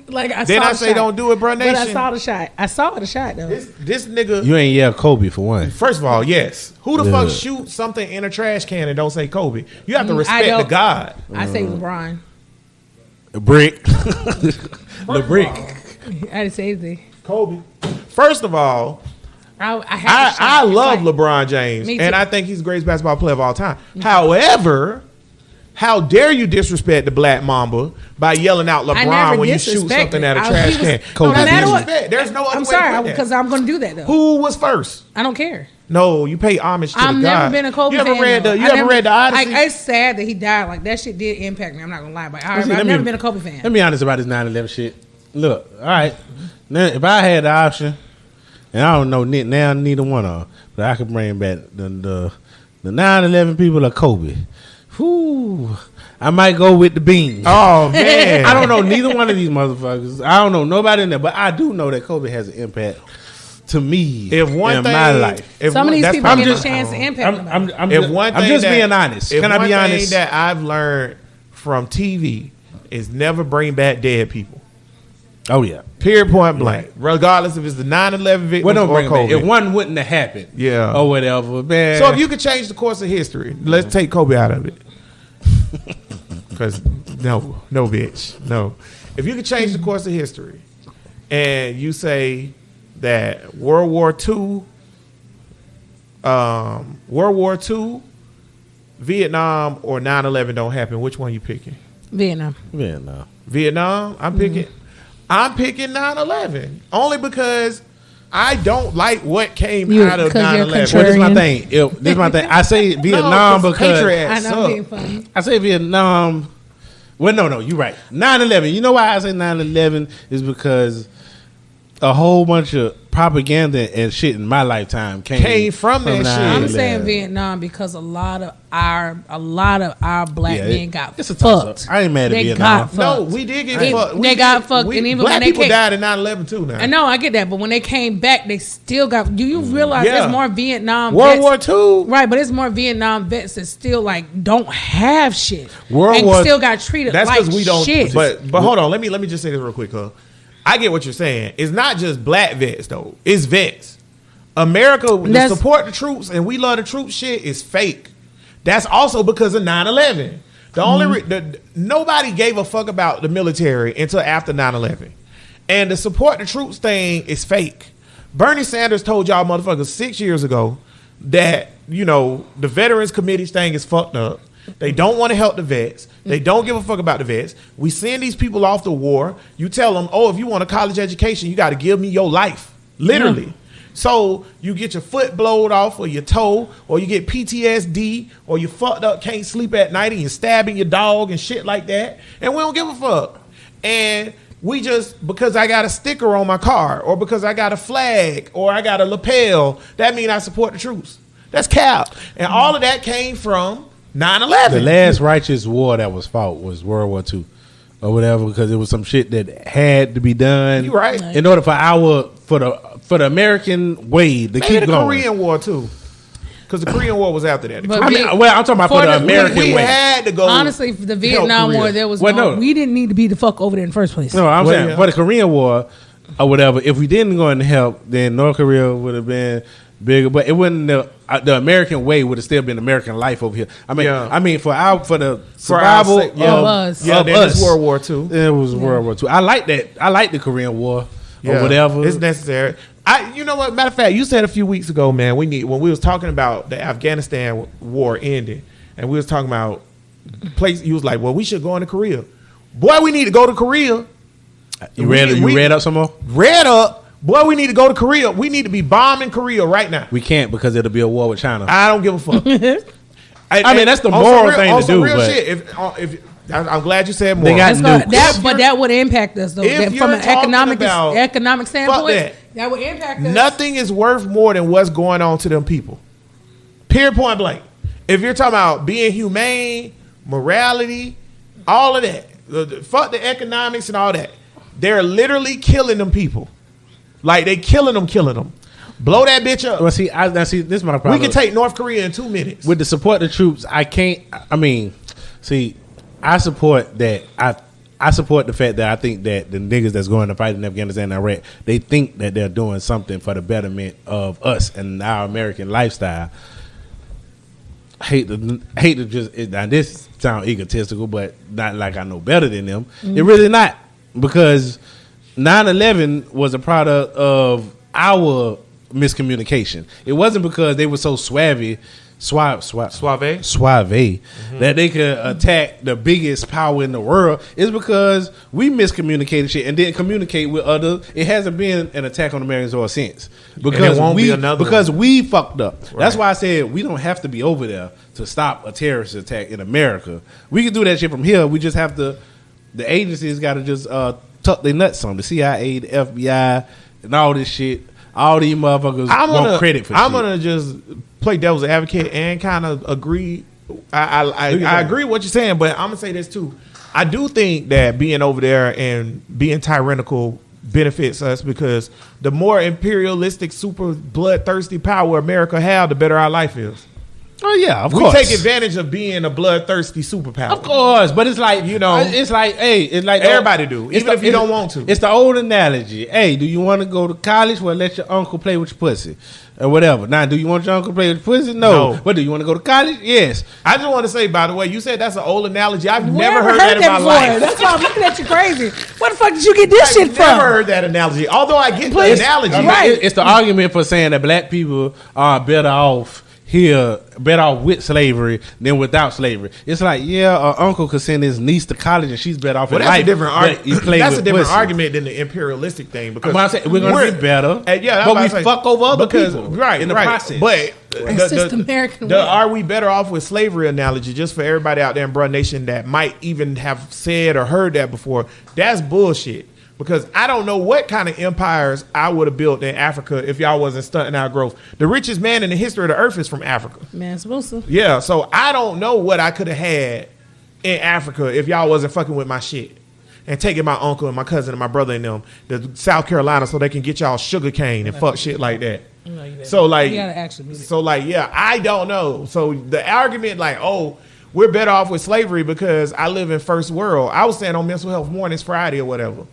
D: Like I
C: Then
D: saw
C: I
D: the
C: say
D: shot.
C: don't do it, bruh
D: But I
C: nation.
D: saw the shot. I saw the shot though.
C: This nigga.
E: You ain't yell Kobe for one.
C: First of all, yes. Who the fuck
E: Yeah.
C: shoot something in a trash can and don't say Kobe? You have to
D: I
C: respect the
D: don't.
C: God.
D: I say LeBron.
E: A brick. The brick.
D: I didn't say anything.
C: Kobe. First of all,
D: I had the shot.
C: I
D: It's
C: love
D: like-
C: LeBron James,
D: Me too.
C: and I think he's the greatest basketball player of all time. However, how dare you disrespect the Black Mamba by yelling out
D: I
C: LeBron
D: never
C: when you shoot
D: disrespected.
C: something at a
D: He
C: trash
D: was-
C: can?
E: Kobe
D: No matter what.
C: disrespect. There's no other
D: I'm
C: way
D: sorry
C: to put that.
D: because I'm going to do that though.
C: Who was first?
D: I don't care.
C: No, you pay homage to
D: I've
C: the
D: never
C: God.
D: been a Kobe
C: You ever
D: fan.
C: read
D: though.
C: the? You
D: I
C: ever
D: never-
C: read the Odyssey?
D: Like, it's sad that he died. Like that shit did impact me. I'm not gonna lie, but I've
E: See, let
D: never
E: me-
D: been a Kobe fan.
E: Let me be honest about this 9/11 shit. Look, all right. Now, if I had the option, and I don't know now neither one of them, but I could bring back the 9/11 people of Kobe. Whew, I might go with the beans.
C: Oh man,
E: I don't know neither one of these motherfuckers. I don't know nobody in there, but I do know that Kobe has an impact to me
C: If one
E: in
C: thing,
E: my life.
C: if
D: Some
C: one,
D: of these
C: that's
D: people
C: probably
D: get a
C: my-
D: chance to impact them.
C: If one thing
E: I'm just
C: that-
E: being honest.
C: if
E: Can I
C: one
E: be
C: thing
E: honest?
C: that I've learned from TV is never bring back dead people.
E: Oh yeah.
C: Period, point blank. Regardless if it's the 9/11 victims
E: Well, don't
C: or
E: bring it back.
C: Kobe.
E: If one wouldn't have happened,
C: Yeah.
E: or whatever, man.
C: So if you could change the course of history, let's take Kobe out of it. Because no, bitch, no. If you could change the course of history, and you say that World War II, Vietnam, or 9/11 don't happen, which one you picking?
D: Vietnam.
E: yeah, no.
C: Vietnam. I'm picking 9/11 only because I don't like what came
D: You-
C: out of
D: 'cause you're
C: 9/11.
E: Well, this is my
D: Contrarian.
E: thing. This is my thing. I say Vietnam
C: No,
E: because
C: Patriot
D: I
C: ass
D: know I'm being
C: suck.
D: funny.
E: I say Vietnam. Well, no, you're right. 9/11. You know why I say 9/11 is because a whole bunch of propaganda and shit in my lifetime came
C: from that shit.
E: 9/11.
D: I'm saying Vietnam because a lot of our black
E: Yeah,
D: men got
E: it's a toss-up.
D: fucked.
E: I ain't mad at
D: They
E: Vietnam.
D: got fucked.
C: No, we did get
D: They-
C: fucked.
D: they
C: We
D: got
C: did-
D: fucked, and even
C: black
D: when they
C: people
D: came-
C: died in 9/11 too. Now
D: I know, I get that, but when they came back, they still got. Do you realize
C: Yeah.
D: there's more Vietnam
C: World
D: vets,
C: War II.
D: right? But it's more Vietnam vets that still like don't have shit
E: World
D: and
E: War-
D: still got treated
C: That's
D: like
C: because we don't.
D: shit.
C: But hold on, let me just say this real quick, huh? I get what you're saying. It's not just black vets though. It's vets. America to
D: That's-
C: support the troops and we love the troops shit is fake. That's also because of 9/11. The only nobody gave a fuck about the military until after 9/11, and the support the troops thing is fake. Bernie Sanders told y'all motherfuckers 6 years ago that the Veterans Committee's thing is fucked up. They don't want to help the vets. They don't give a fuck about the vets. We send these people off to war. You tell them, oh, if you want a college education, you got to give me your life, literally. So you get your foot blowed off or your toe, or you get PTSD, or you fucked up, can't sleep at night, and you're stabbing your dog and shit like that. And we don't give a fuck. And we just, because I got a sticker on my car, or because I got a flag, or I got a lapel, that means I support the troops. That's cap. And all of that came from 9/11.
E: The last righteous war that was fought was World War II. or whatever because it was some shit that had to be done.
C: You right.
E: In order for the American way to
C: Maybe
E: keep
C: the
E: going.
C: Korean War too, because the Korean War was after that. The
D: But
E: I
C: Korean-
E: mean, well, I'm talking about for the American
C: we
E: way.
C: had to go.
D: Honestly, for the Vietnam
C: Korea.
D: War, there was
E: Well,
D: no.
E: no.
D: We didn't need to be the fuck over there in the first place.
E: No, I'm
C: Well,
E: saying
C: yeah.
E: for the Korean War or whatever, if we didn't go and help, then North Korea would have been bigger. But it wouldn't. The American way would have still been American life over here. I mean,
C: Yeah.
E: for the
C: For our
E: survival
C: sake, yeah.
E: of
D: us.
C: Yeah,
E: of
C: then
E: us.
C: it's World War II.
E: It was World War II. I like that. I like the Korean War or whatever.
C: It's necessary. You know what? Matter of fact, you said a few weeks ago, man. When we was talking about the Afghanistan war ending, and we was talking about place. You was like, well, we should go into Korea. Boy, we need to go to Korea.
E: You read up some more?
C: Read up. Boy, we need to go to Korea. We need to be bombing Korea right now.
E: We can't because it'll be a war with China.
C: I don't give a fuck.
E: I mean, that's the
C: on
E: moral
C: some
E: thing
C: on
E: to
C: some
E: do,
C: real
E: but-
C: shit. I'm glad you said more.
E: They got
D: That's
E: nukes.
D: but that would impact us though.
C: If
D: That from
C: you're
D: an
C: talking about-
D: economic standpoint,
C: that.
D: that would impact us.
C: Nothing is worth more than what's going on to them people. Period, point blank. If you're talking about being humane, morality, all of that, fuck the economics and all that. They're literally killing them people. Like they killing them. Blow that bitch up.
E: Well, see, this is my problem.
C: We can take North Korea in 2 minutes.
E: With the support the troops, I can't. I mean, see, I support that. I support the fact that I think that the niggas that's going to fight in Afghanistan and Iraq, they think that they're doing something for the betterment of us and our American lifestyle. Hate to just now this sound egotistical, but not like I know better than them. It really not, because 9/11 was a product of our miscommunication. It wasn't because they were so suave that they could attack the biggest power in the world. It's because we miscommunicated shit and didn't communicate with others. It hasn't been an attack on Americans or since because
C: won't be another
E: we fucked up. That's
C: Right.
E: why I said we don't have to be over there to stop a terrorist attack in America. We can do that shit from here. We just have to. The agencies got to just tuck their nuts on. The CIA, the FBI, and all this shit. All these motherfuckers want credit for shit.
C: I'm gonna just play devil's advocate and kind of agree. I agree with what you're saying, but I'm gonna say this too. I do think that being over there and being tyrannical benefits us because the more imperialistic, super bloodthirsty power America have, the better our life is.
E: Oh yeah, of
C: We
E: course.
C: take advantage of being a bloodthirsty superpower.
E: Of course, but it's like it's like
C: Everybody do, even if you don't want to.
E: It's the old analogy. Hey, do you want to go to college? Well, let your uncle play with your pussy, or whatever. Now, do you want your uncle to play with your pussy? No. But do you want to go to college? Yes.
C: I just want to say, by the way, you said that's an old analogy. I've
D: We
C: never heard that in my
D: before.
C: life.
D: That's why I'm looking at you crazy. Where the fuck did you get this shit
C: I've
D: from?
C: never heard that analogy. Although I get
D: Please.
C: the analogy.
E: I mean,
D: Right.
E: it's the argument for saying that black people are better off here, better off with slavery than without slavery. It's like, yeah, our uncle could send his niece to college and she's better off
C: Well,
E: in
C: that's
E: life.
C: a different
E: but
C: argument.
E: you play
C: That's a
E: with
C: different
E: pussy.
C: argument than the imperialistic thing. Because
E: But I'm saying we're gonna be better.
C: Yeah, that's
E: but
C: what
E: we
C: I'm saying.
E: fuck over other
C: Because-
E: people,
C: right?
E: in the
C: right.
E: process.
C: But
D: It's just American way.
C: are we better off with slavery analogy? Just for everybody out there in Bruh Nation that might even have said or heard that before, that's bullshit. Because I don't know what kind of empires I would have built in Africa if y'all wasn't stunting our growth. The richest man in the history of the earth is from Africa.
D: Man, supposed to.
C: Yeah, so I don't know what I could have had in Africa if y'all wasn't fucking with my shit and taking my uncle and my cousin and my brother and them to South Carolina so they can get y'all sugar cane and fuck shit like that. So like,
D: You gotta actually meet it.
C: so like, yeah, I don't know. So the argument like, oh, we're better off with slavery because I live in first world. I was saying on Mental Health Mornings Friday or whatever.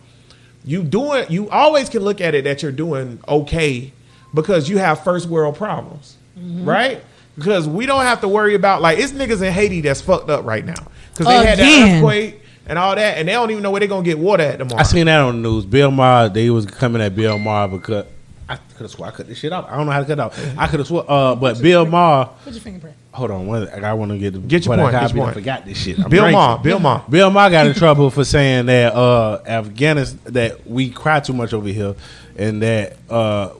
C: You always can look at it that you're doing okay because you have first world problems, right? Because we don't have to worry about like it's niggas in Haiti that's fucked up right now because they had that
D: Again.
C: earthquake and all that, and they don't even know where they're gonna get water at tomorrow.
E: I seen that on the news. Bill Maher, they was coming at Bill Maher because I could have swore I cut this shit off. I don't know how to cut it off. I could have swore, but Bill Maher.
D: Put your fingerprint.
E: Hold on, I want to get
C: your point, get your
E: I
C: point.
E: forgot this shit. I'm
C: Bill
E: drinking.
C: Maher, Bill Maher.
E: Bill Maher got in trouble for saying that Afghanistan, that we cry too much over here, and that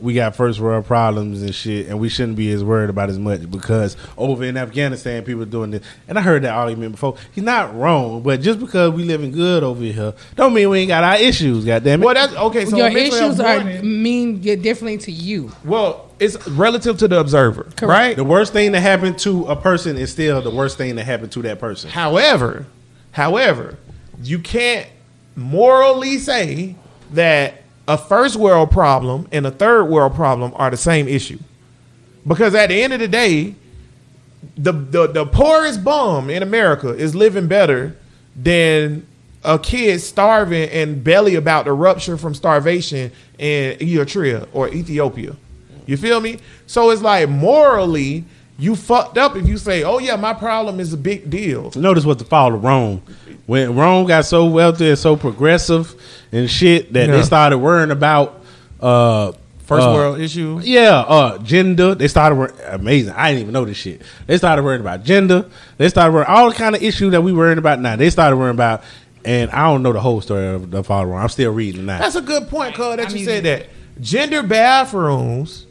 E: we got first world problems and shit, and we shouldn't be as worried about as much because over in Afghanistan people are doing this. And I heard that argument before. He's not wrong, but just because we living good over here, don't mean we ain't got our issues. Goddamn it.
C: Well, that's okay. So
D: Your
C: Mental Health
D: issues are
C: Morning-
D: mean differently to you.
C: well, it's relative to the observer, right?
E: The worst thing that happened to a person is still the worst thing that happened to that person.
C: However, you can't morally say that a first world problem and a third world problem are the same issue. Because at the end of the day, the poorest bum in America is living better than a kid starving and belly about to rupture from starvation in Eritrea or Ethiopia. You feel me? So it's like morally, you fucked up if you say, oh yeah, my problem is a big deal.
E: Notice what the fall of Rome. When Rome got so wealthy and so progressive and shit that they started worrying about
C: First world issue.
E: Yeah, gender. They started amazing. I didn't even know this shit. They started worrying about gender. They started worrying all the kind of issues that we worrying about now. They started worrying about, and I don't know the whole story of the fall of Rome. I'm still reading now.
C: That's a good point, cuz, that you said that. Gender bathrooms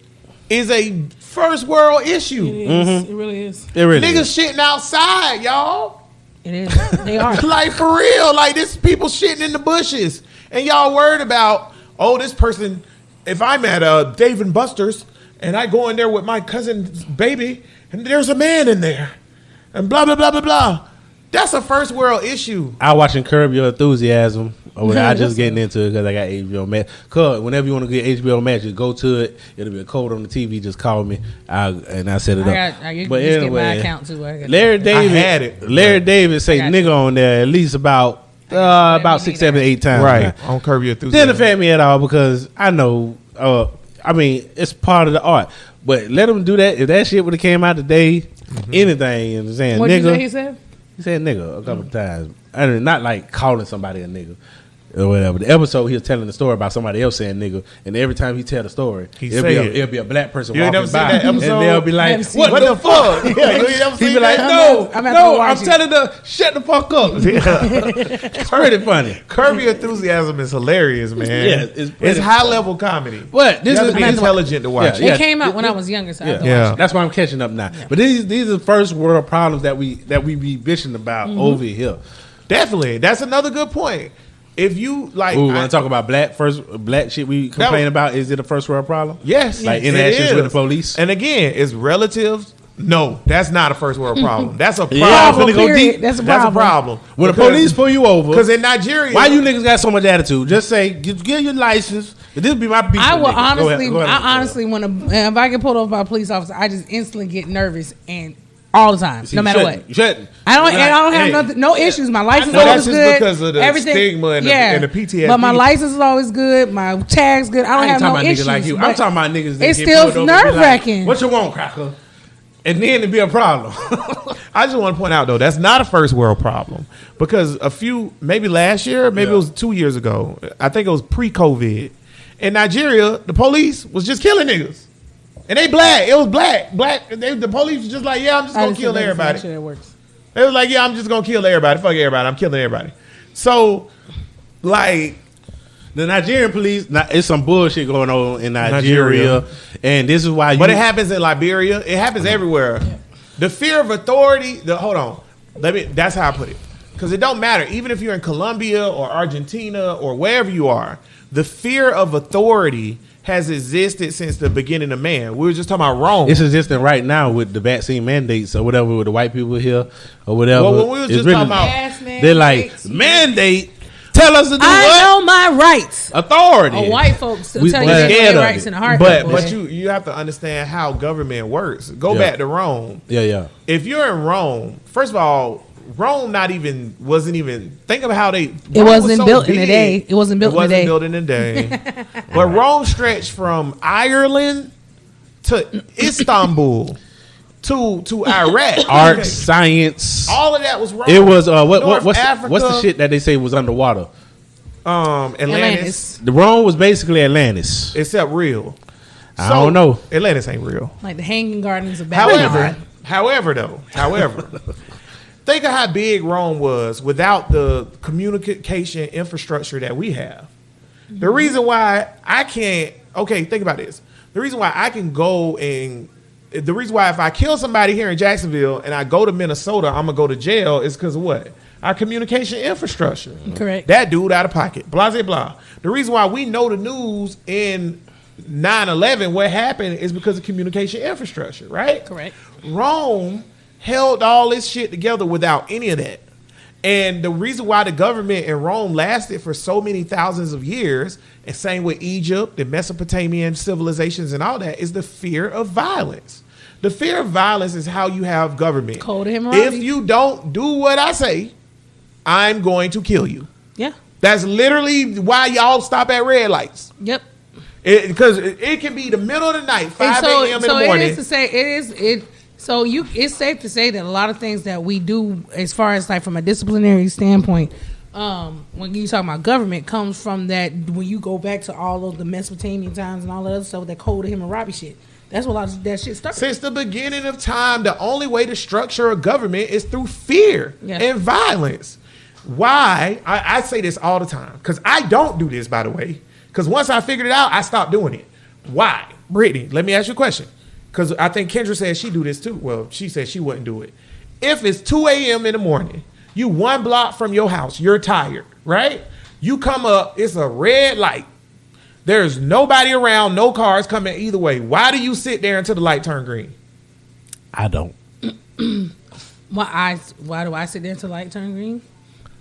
C: is a first world issue.
D: It is. It really is.
E: It really
C: Niggas
E: is.
C: shitting outside, y'all.
D: It is. They are.
C: Like, for real. Like, this people shitting in the bushes. And y'all worried about, oh, this person, if I'm at Dave and Buster's and I go in there with my cousin's baby and there's a man in there and blah, blah, blah, blah, blah. That's a first world issue.
E: I watching Curb Your Enthusiasm. Or I just getting into it because I got HBO Max. Cause whenever you want to get HBO Max, just go to it. It'll be a code on the TV. Just call me, and I set it up.
D: But anyway, get my account too.
E: Larry David
C: had it.
E: Larry David say nigga on there at least about 6, 7, 8 times.
C: Right. On Curb Your Enthusiasm.
E: Didn't offend me at all because I know. I mean, it's part of the art. But let him do that. If that shit would have came out today, anything, you know, saying
D: what
E: nigga.
D: He said?
E: He said nigga a couple times. I mean, not like calling somebody a nigga. Or whatever. The episode he was telling the story about somebody else saying nigga, and every time he tell the story, it'll be a black person
C: You ain't
E: walking
C: never
E: by,
C: seen that episode?
E: and they'll be like,
D: Never seen
E: "What
C: it.
E: the fuck?"
C: Yeah, you ain't never
E: he
C: seen
E: be like,
C: that?
E: "No,
D: I'm
E: I'm
D: watch it.
E: telling her, shut the fuck up." It's pretty funny.
C: Curb Your Enthusiasm is hilarious, man.
E: Yeah, it's pretty
C: it's high level comedy.
E: But this
C: You have
E: is
C: to be intelligent to watch.
E: Yeah.
D: It came out when I was younger, so I have to
C: Yeah.
D: watch
E: That's why I'm catching up now. But these are the first world problems that we be bitching about over here.
C: Definitely. That's another good point. If you like,
E: Ooh, want to talk about black shit we complain about? Is it a first world problem?
C: yes,
E: Like
C: it
E: interactions with the
C: is.
E: police?
C: And again, it's relative. No, that's not a first world problem. That's a problem.
E: Yeah, I'm finna go
D: Period.
E: deep.
D: That's a
C: That's a
D: problem.
C: problem.
E: When the police pull you over,
C: because in Nigeria,
E: why you niggas got so much attitude? Just say, get your license. This be my beef.
D: I
E: with
D: will
E: niggas. Go ahead, go ahead.
D: I honestly want to. If I get pulled over by a police officer, I just instantly get nervous and all the time,
E: See,
D: no
E: you
D: matter
E: shouldn't.
D: what.
E: You shouldn't.
D: I don't.
E: Like,
D: And I don't have
E: hey,
D: nothing, no issues. My license
C: know
D: is
C: that's
D: always
C: just
D: good.
C: because of the
D: Everything,
C: stigma and the- and the PTSD.
D: But my license is always good. My tag's good. I
E: I
D: don't
E: ain't
D: have
E: talking
D: no
E: about
D: issues.
E: niggas like you. I'm
D: but
E: talking about niggas that
D: it's
E: get
D: still
E: pulled over and be like,
D: nerve-wracking.
E: what you want, cracker? And then it'd be a problem.
C: I just want to point out though, that's not a first world problem because maybe last year, maybe it was 2 years ago. I think it was pre-COVID. In Nigeria, the police was just killing niggas, and they black. It was black. The police was just like, yeah, I'm just gonna kill everybody.
D: Sure that works.
C: They was like, yeah, I'm just gonna kill everybody. Fuck everybody. I'm killing everybody. So, like,
E: The Nigerian police, it's some bullshit going on in Nigeria. And this is why
C: but it happens in Liberia. It happens everywhere. The fear of authority. Hold on. That's how I put it. Because it don't matter. Even if you're in Colombia or Argentina or wherever you are, the fear of authority has existed since the beginning of man. We were just talking about Rome.
E: It's existing right now with the vaccine mandates or whatever with the white people here or whatever.
C: Well, when we was
E: It's
C: just talking about,
D: Yes,
E: they're like, mandate, tell us to do
D: I
E: what?
D: know my rights.
E: Authority.
D: Oh, white folks will
E: We
D: tell you
E: scared
D: their
E: of
D: rights
E: it.
D: in a heartbeat.
C: but you have to understand how government works. Go back to Rome.
E: Yeah.
C: If you're in Rome, first of all, Rome wasn't even think of how
D: It wasn't built in a day. It wasn't built in a day.
C: built in a day. But Rome stretched from Ireland to Istanbul to Iraq.
E: Art, science.
C: All of that was Rome.
E: It was
C: North
E: what's
C: Africa,
E: the shit that they say was underwater?
C: Atlantis,
E: The Rome was basically Atlantis.
C: except real.
E: I don't know.
C: Atlantis ain't real.
D: Like the Hanging Gardens of Babylon.
C: However, think of how big Rome was without the communication infrastructure that we have. The reason why I can't, think about this. The reason why I can go the reason why if I kill somebody here in Jacksonville and I go to Minnesota, I'm going to go to jail is because of what? Our communication infrastructure.
D: Correct.
C: That dude out of pocket. Blah, blah, blah. The reason why we know the news in 9/11, what happened is because of communication infrastructure, right?
D: Correct.
C: Rome held all this shit together without any of that. And the reason why the government in Rome lasted for so many thousands of years, and same with Egypt, the Mesopotamian civilizations and all that, is the fear of violence. The fear of violence is how you have government.
D: Code of Hammurabi.
C: If you don't do what I say, I'm going to kill you.
D: Yeah.
C: That's literally why y'all stop at red lights.
D: Yep.
C: Because it can be the middle of the night, 5 a.m. in the morning.
D: It is to say So it's safe to say that a lot of things that we do, as far as like from a disciplinary standpoint, when you talk about government, comes from that when you go back to all of the Mesopotamian times and all that other stuff, that Code of Hammurabi shit. That's what a lot of that shit started.
C: Since the beginning of time, the only way to structure a government is through fear and violence. Why? I say this all the time because I don't do this, by the way. Because once I figured it out, I stopped doing it. Why? Brittany, let me ask you a question. Because I think Kendra said she do this too. Well, she said she wouldn't do it. If it's 2 a.m. in the morning, you 1 block from your house, you're tired, right? You come up, it's a red light. There's nobody around, no cars coming either way. Why do you sit there until the light turn green?
E: I don't.
D: Why do I sit there until the light turn green?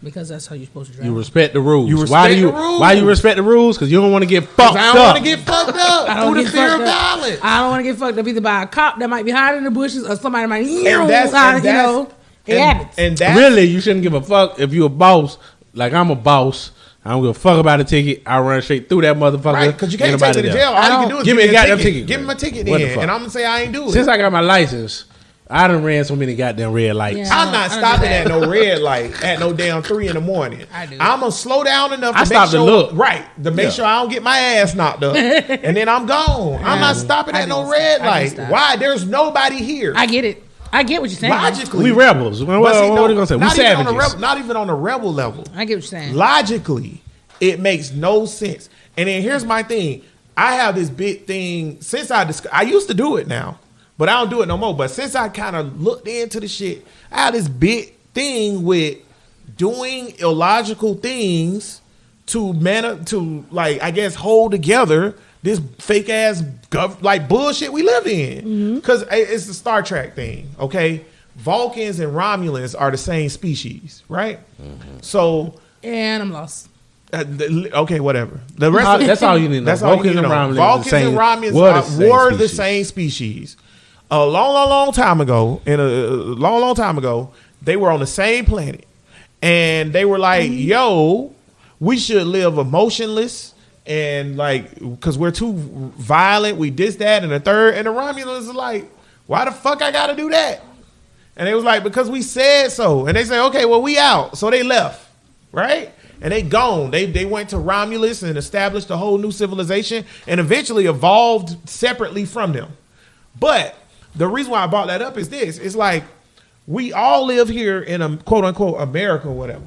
D: Because that's how you're supposed to drive.
E: You respect the rules.
C: You respect the rules.
E: Why you respect the rules? Because you don't want to get fucked up.
C: I don't want to get fucked up through the fear of violence.
D: I don't want to get fucked up either by a cop that might be hiding in the bushes or somebody might, it happens.
C: And that's,
E: really, you shouldn't give a fuck if you're a boss. Like I'm a boss. I don't give a fuck about a ticket. I run straight through that motherfucker.
C: Right, because you can't take me to jail. All you can do is
E: give me a goddamn ticket.
C: Give him a ticket
E: What
C: in,
E: the fuck?
C: and I'm going to say I ain't do it.
E: Since I got my license, I done ran so many goddamn red lights.
D: Yeah.
C: I'm not stopping at no red light at no damn 3 in the morning.
D: I do.
C: I'm gonna slow down enough to
E: I
C: make
E: stop to
C: sure,
E: look.
C: right, to make sure I don't get my ass knocked up, and then I'm gone. I'm not stopping
D: I
C: at no
D: do
C: red
D: stop. I do
C: light.
D: stop.
C: Why? There's nobody here.
D: I get it. I get what you're saying.
C: Logically,
E: We rebels. What
C: But see,
E: are you gonna say? We
C: not even on the
E: savages.
C: rebel, not even on the rebel level.
D: I get what you're saying.
C: Logically, it makes no sense. And then here's my thing. I have this big thing since I used to do it now, but I don't do it no more. But since I kind of looked into the shit, I have this big thing with doing illogical things to like I guess hold together this fake ass like bullshit we live in. Because it's the Star Trek thing, okay? Vulcans and Romulans are the same species, right? So
D: And I'm lost.
C: okay, whatever. The rest
E: That's all you need to know.
C: That's all you need to know. Vulcans and Romulans were the same species. A long time ago, they were on the same planet, and they were like, "Yo, we should live emotionless." And like, because we're too violent, we this, that, and the third. And the Romulans are like, why the fuck I gotta do that? And they was like, because we said so. And they say, okay, well, we out. So they left, right? And they gone. They went to Romulus and established a whole new civilization and eventually evolved separately from them. But the reason why I brought that up is this. It's like, we all live here in a quote unquote America or whatever.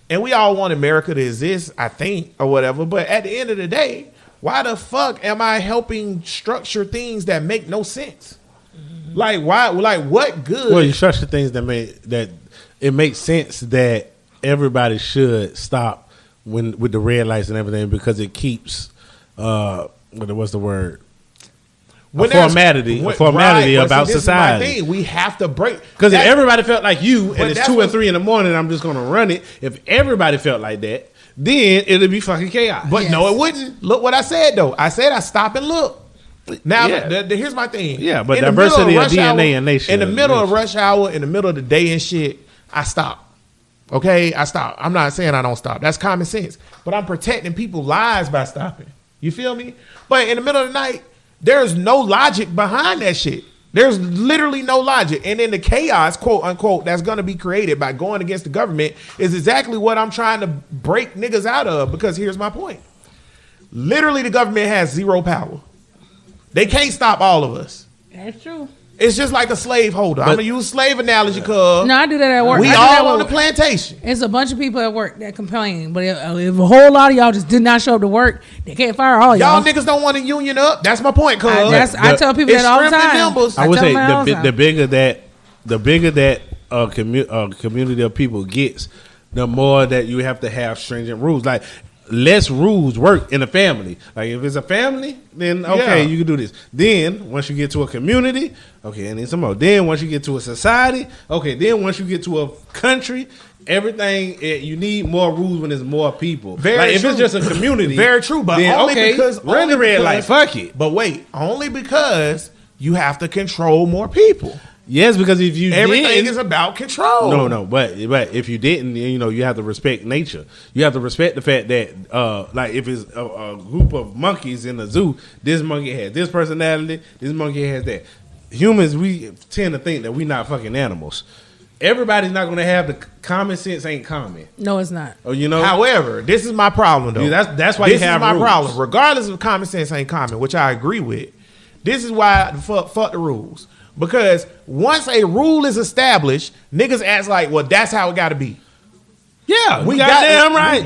C: And we all want America to exist, I think, or whatever. But at the end of the day, why the fuck am I helping structure things that make no sense? Like, why? Like, what good?
E: Well, you structure things that it makes sense that everybody should stop with the red lights and everything because it keeps what's the word? A formality about society.
C: We have to break
E: Because if everybody felt like you, and
C: But
E: it's
C: that's
E: 2
C: what-
E: and 3 in the morning, I'm just going to run it. If everybody felt like that, then it'll be fucking chaos.
C: But no, it wouldn't. Look what I said though. I said I stop and look. Now,
E: Yeah.
C: here's my thing.
E: Yeah, but
C: In the middle
E: diversity of
C: rush
E: DNA
C: hour-
E: and nation.
C: In the middle of rush hour, in the middle of the day and shit, I stop. Okay, I stop. I'm not saying I don't stop. That's common sense. But I'm protecting people's lives by stopping. You feel me? But in the middle of the night, there's no logic behind that shit. There's literally no logic. And then the chaos, quote unquote, that's going to be created by going against the government is exactly what I'm trying to break niggas out of. Because here's my point. Literally, the government has zero power. They can't stop all of us.
D: That's true.
C: It's just like a slave holder. I'm going to use slave analogy because
D: No, I do that at work.
C: we
D: I do that
C: all on
D: with-
C: the plantation.
D: It's a bunch of people at work that complain, but if a whole lot of y'all just did not show up to work, they can't fire all
C: Y'all
D: y'all.
C: niggas don't want to union up. That's my point, cuz.
D: I tell people
C: it's
D: that all the
C: strength in
D: time.
C: numbers.
E: I would
D: tell
E: say
D: them that all the time.
E: the bigger that a community of people gets, the more that you have to have stringent rules. Like less rules work in a family. Like if it's a family, then okay,
C: Yeah.
E: you can do this. Then once you get to a community, okay, and then some more. Then once you get to a society, okay, then once you get to a country, everything. You need more rules when there's more people.
C: Very
E: like, if
C: true.
E: it's just a community,
C: Very true, but
E: then,
C: only
E: okay,
C: because
E: run the red light. Fuck it.
C: But wait, only because you have to control more people.
E: Yes, because if you
C: Everything
E: didn't,
C: is about control.
E: No, but if you didn't, you have to respect nature. You have to respect the fact that, like, if it's a group of monkeys in the zoo, this monkey has this personality, this monkey has that. Humans, we tend to think that we're not fucking animals. Everybody's not going to have the common sense. Ain't common.
D: No, it's not.
E: Or
C: However, this is my problem though.
E: Yeah, that's why
C: this
E: you have
C: is my
E: rules.
C: problem. Regardless of common sense ain't common, which I agree with. This is why fuck the rules. Because once a rule is established, niggas act like, well, that's how it got to be.
E: Yeah, we got damn right.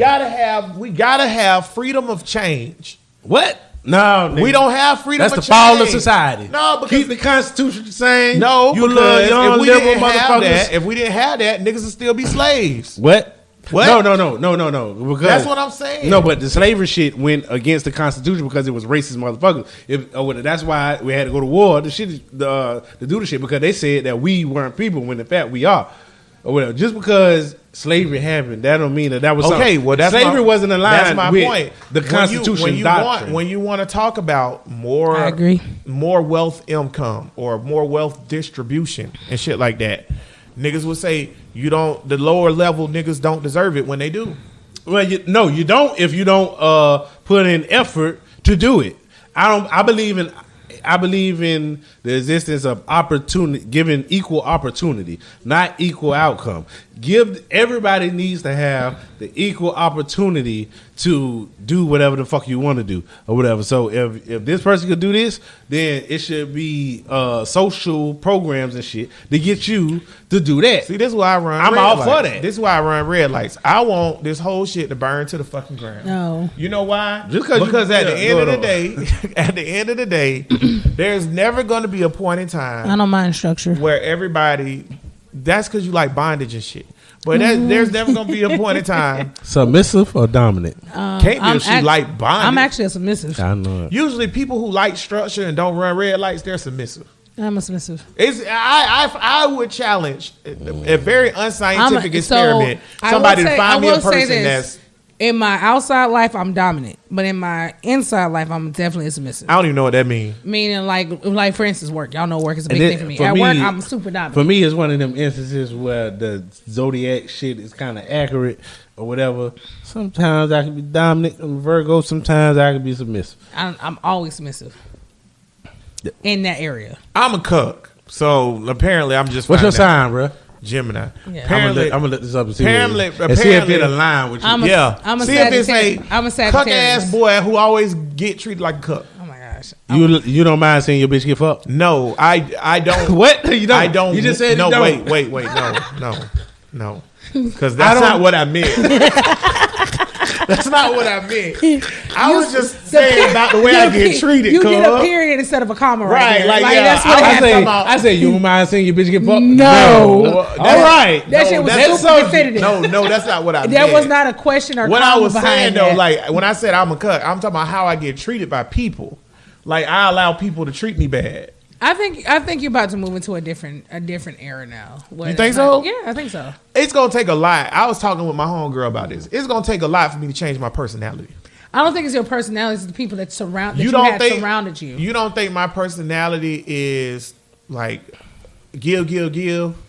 C: We gotta have freedom of change.
E: What? No,
C: We don't have freedom.
E: That's
C: of
E: the fall of
C: change.
E: society.
C: No, because
E: keep the Constitution the same.
C: no,
E: you
C: because
E: young
C: if we
E: liberal
C: didn't have
E: motherfuckers.
C: that, if we didn't have that, niggas would still be slaves.
E: What?
C: What?
E: No. Because
C: That's what I'm saying.
E: No, but the slavery shit went against the Constitution because it was racist motherfuckers. That's why we had to go to war to do the shit, because they said that we weren't people when in fact we are. Or whatever. Just because slavery happened, that don't mean that was
C: Okay,
E: something.
C: well, that's
E: slavery wasn't aligned
C: That's my
E: with
C: point.
E: the Constitution doctrine.
C: When you want to talk about more,
D: I agree.
C: more wealth income or more wealth distribution and shit like that, niggas would say the lower level niggas don't deserve it when they do.
E: Well, you don't if you don't put in effort to do it. I believe in the existence of opportunity, giving equal opportunity, not equal outcome. Everybody needs to have the equal opportunity to do whatever the fuck you want to do or whatever. So if this person could do this, then it should be social programs and shit to get you to do that.
C: See, this is why I run.
E: I'm
C: red
E: all
C: lights.
E: for that.
C: This is why I run red lights. I want this whole shit to burn to the fucking ground.
D: No.
C: You know why?
E: Just 'cause
C: because at the end of the day, there's never going to be a point in
D: I
C: time
D: don't mind structure.
C: where everybody. That's because you like bondage and shit. But there's never going to be a point in time.
E: Submissive or dominant?
C: Can't be if she like bondage.
D: I'm actually a submissive.
E: I know it.
C: Usually, people who like structure and don't run red lights, they're submissive.
D: I'm a submissive.
C: I would challenge a very unscientific experiment.
D: I
C: Somebody
D: will
C: to
D: say- I
C: find me a
D: will say
C: person
D: this.
C: that's.
D: In my outside life, I'm dominant, but in my inside life, I'm definitely a submissive.
C: I don't even know what that means.
D: Meaning, like for instance, work. Y'all know work is a big
E: And
D: thing
E: then
D: for me.
E: for
D: At
E: me-
D: work, I'm super dominant.
E: For me, it's one of them instances where the zodiac shit is kind of accurate or whatever. Sometimes I can be dominant. I'm Virgo. Sometimes I can be submissive.
D: I'm always submissive in that area.
C: I'm a cuck, so apparently I'm just.
E: What's your
C: finding out.
E: sign, bro?
C: Gemini.
D: Yeah.
C: Apparently,
E: I'm gonna look this up and see,
C: apparently-
E: and see if it
C: apparently-
E: align with you.
D: I'm a-
C: yeah.
D: I'm a
C: See if it's
D: Sagittarius. I'm a
C: cuck
D: Sagittarius.
C: ass boy who always get treated like a cuck.
D: Oh my gosh.
E: you don't mind seeing your bitch get fucked?
C: No, I don't.
E: What? You don't?
C: I don't.
E: You just said
C: no.
E: you don't.
C: Wait. No. Because that's not what I meant. That's not what I meant. I was just saying about the way I get treated.
D: You get a
C: cuz.
D: period instead of a comma,
C: Right,
D: there.
C: like, yeah,
D: that's what
C: I
D: happened.
C: say-
E: I say you don't mind seeing your bitch get fucked?
D: No.
E: All right.
D: That shit was
C: that's
D: super definitive.
C: No, that's not what I meant.
D: That was not a question or
C: what I
D: comma
C: was saying
D: behind
C: though.
D: that.
C: Like when I said I'm a cuck, I'm talking about how I get treated by people. Like I allow people to treat me bad.
D: I think you're about to move into a different era now.
C: You think so?
D: Yeah, I think so.
C: It's gonna take a lot. I was talking with my homegirl about this. It's gonna take a lot for me to change my personality.
D: I don't think it's your personality; it's the people that surrounded you.
C: You don't think my personality is like give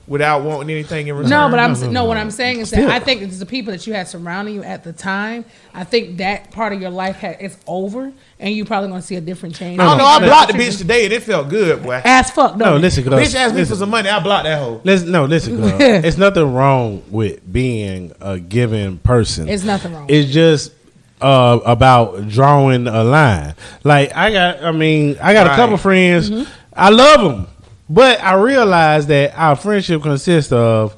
C: without wanting anything in return?
D: No, but what I'm saying is that I think it's the people that you had surrounding you at the time. I think that part of your life is over, and you probably going to see a different change.
C: I don't know. I blocked the bitch today, and it felt good, boy.
D: Ass fuck.
E: No, listen, girl.
C: Bitch asked me for some money. I blocked that hoe.
E: Listen, girl. It's nothing wrong with being a giving person.
D: It's nothing wrong.
E: It's just about drawing a line. Like I got a
C: Right.
E: couple friends. I love them, but I realize that our friendship consists of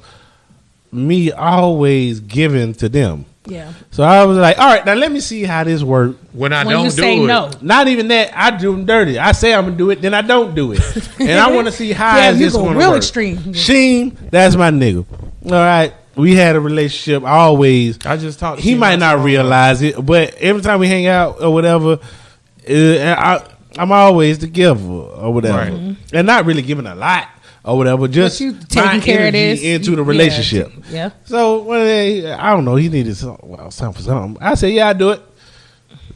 E: me always giving to them.
D: Yeah.
E: So I was like, all right, now let me see how this works.
C: When I
D: When
C: don't
D: you
C: do
D: say
C: it,
D: no.
E: Not even that, I do them dirty. I say I'm gonna do it, then I don't do it, and I want to see how
D: Yeah,
E: is
D: you
E: this
D: go
E: going to
D: real
E: work.
D: extreme.
E: Sheen, that's my nigga. All right, we had a relationship.
C: I just talked. to
E: He
C: you
E: might
C: not
E: not
C: so
E: realize it, but every time we hang out or whatever, I'm always the giver or whatever,
C: Right.
E: and not really giving a lot or whatever. Just
D: you taking
E: my
D: care of
E: energy
D: this
E: into the
D: Yeah,
E: relationship.
D: Yeah.
E: So one day, I don't know, he needed something for something. I said, yeah, I do it.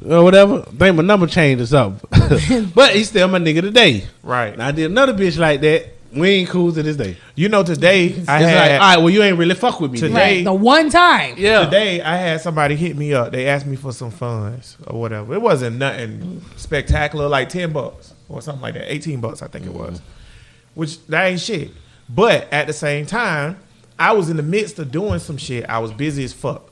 E: Or whatever. I think my number changed or something. But he's still my nigga today.
C: Right.
E: And I did another bitch like that. We ain't cool to this day.
C: You know, today I
E: It's
C: had
E: like, all right, well, you ain't really fuck with me.
C: Today-
E: then.
D: Right. The one time.
E: Yeah.
C: today I had somebody hit me up. They asked me for some funds or whatever. It wasn't nothing spectacular, like $10 or something like that. $18, I think it was. Which that ain't shit. But at the same time, I was in the midst of doing some shit. I was busy as fuck.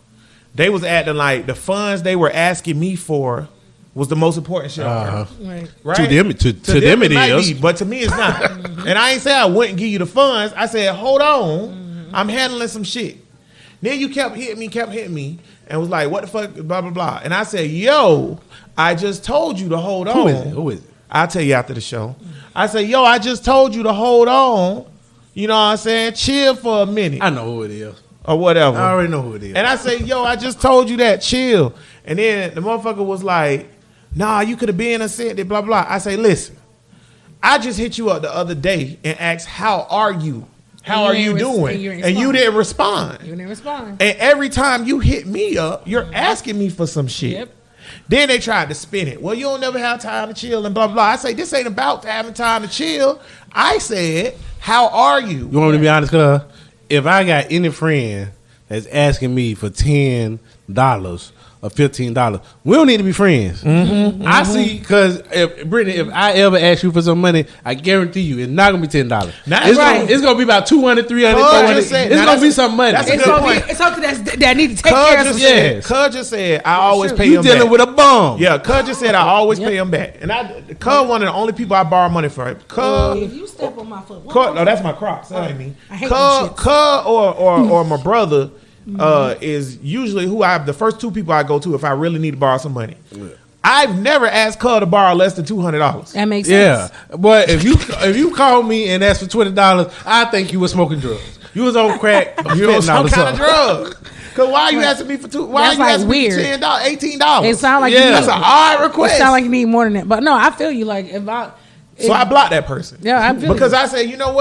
C: They was acting like the funds they were asking me for was the most important shit on earth.
D: Right.
C: Right?
E: To them it
C: might
E: is.
C: be, but to me it's not. And I ain't say I wouldn't give you the funds. I said, hold on, I'm handling some shit. Then you kept hitting me, and was like, what the fuck, blah, blah, blah. And I said, yo, I just told you to hold on.
E: Who is it?
C: I'll tell you after the show. I said, yo, I just told you to hold on. You know what I'm saying? Chill for a minute.
E: I know who it is.
C: Or whatever.
E: I already know who it is.
C: And I say, yo, I just told you that, chill. And then the motherfucker was like, nah, you could have been and said that, blah, blah. I say, listen, I just hit you up the other day and asked, how are you? How are you doing? And you didn't respond.
D: You didn't respond.
C: And every time you hit me up, you're asking me for some shit.
D: Yep.
C: Then they tried to spin it. Well, you don't never have time to chill and blah, blah. I say, this ain't about having time to chill. I said, how are you?
E: You want me to be honest, cuz? If I got any friend that's asking me for $10 or $15, we don't need to be friends. I see, because Brittany, if I ever ask you for some money, I guarantee you it's not going to be $10.
C: That's
E: It's
C: right.
E: It's going to be about $200, $300,
C: Cuz
E: $400.
C: just said-
E: It's
C: now
E: going to be
C: that's-
E: some money.
C: that's a
D: It's
C: good
D: gonna
C: point.
D: be it's something that I need to take care of.
C: Cuz
D: Some
C: just,
D: shit.
C: said, Cuz just said, I always pay
E: You
C: him
E: dealing
C: back.
E: with a bum.
C: Yeah, Cuz just said I always pay him back. And Cuz one of the only people I borrow money for. Cuz,
D: If you step on my foot,
C: no, that's my Crocs. That ain't me.
D: I hate them shits.
C: Cuz or my brother is usually the first two people I go to if I really need to borrow some money. I've never asked Cuz to borrow less than $200.
D: that makes
E: Yeah,
D: sense.
E: but if you call me and ask for $20, I think you were smoking drugs. You was on crack.
C: You know, some
E: fentanyl or
C: kind of
E: something.
C: drug. Cause why are you asking me for Why
D: That's
C: are you
D: like
C: asking
D: weird.
C: me for $10, $18?
D: It sounds like
E: Yeah.
D: you
C: That's
D: need,
C: an odd
D: it
C: request.
D: sound like you need more than that. But no, I feel you. Like
C: So I blocked that person.
D: Yeah, I feel
C: because
D: you.
C: I said, you know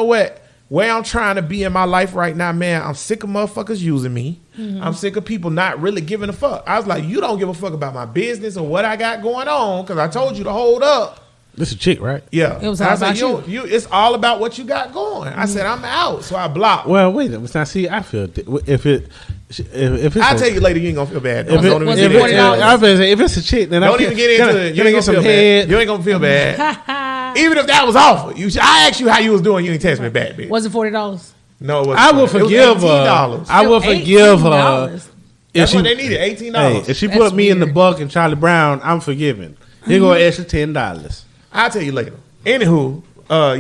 C: what? Where I'm trying to be in my life right now, man, I'm sick of motherfuckers using me.
D: Mm-hmm.
C: I'm sick of people not really giving a fuck. I was like, you don't give a fuck about my business or what I got going on because I told you to hold up.
E: This a chick, right?
C: Yeah.
D: It was
C: And
D: all
C: I said,
D: about
C: you. It's all about what you got going. I said, I'm out. So I blocked.
E: Well, wait. Now, see, I feel if it's
C: I'll
E: a-
C: tell you later, you ain't going to feel bad.
E: If, it,
C: Don't even
D: was
C: get
D: it
C: into
D: $40?
C: it.
E: I was gonna say, if it's a chick, then
C: Don't even get into it. You
E: Can I
C: ain't
E: get
C: gonna
E: some
C: feel
E: head?
C: bad. You ain't gonna feel bad. Even if that was offered, I asked you how you was doing. You didn't text me back, bitch.
D: Was it $40?
C: No, it wasn't.
E: I will
C: It was
E: forgive her.
C: $18.
E: I will forgive her.
D: $18.
E: If
C: That's
E: she,
C: what they needed. $18.
E: hey, if she
D: That's
E: put me in the
D: weird.
E: Buck and Charlie Brown, I'm forgiving. Here go an extra $10.
C: I'll tell you later. Anywho,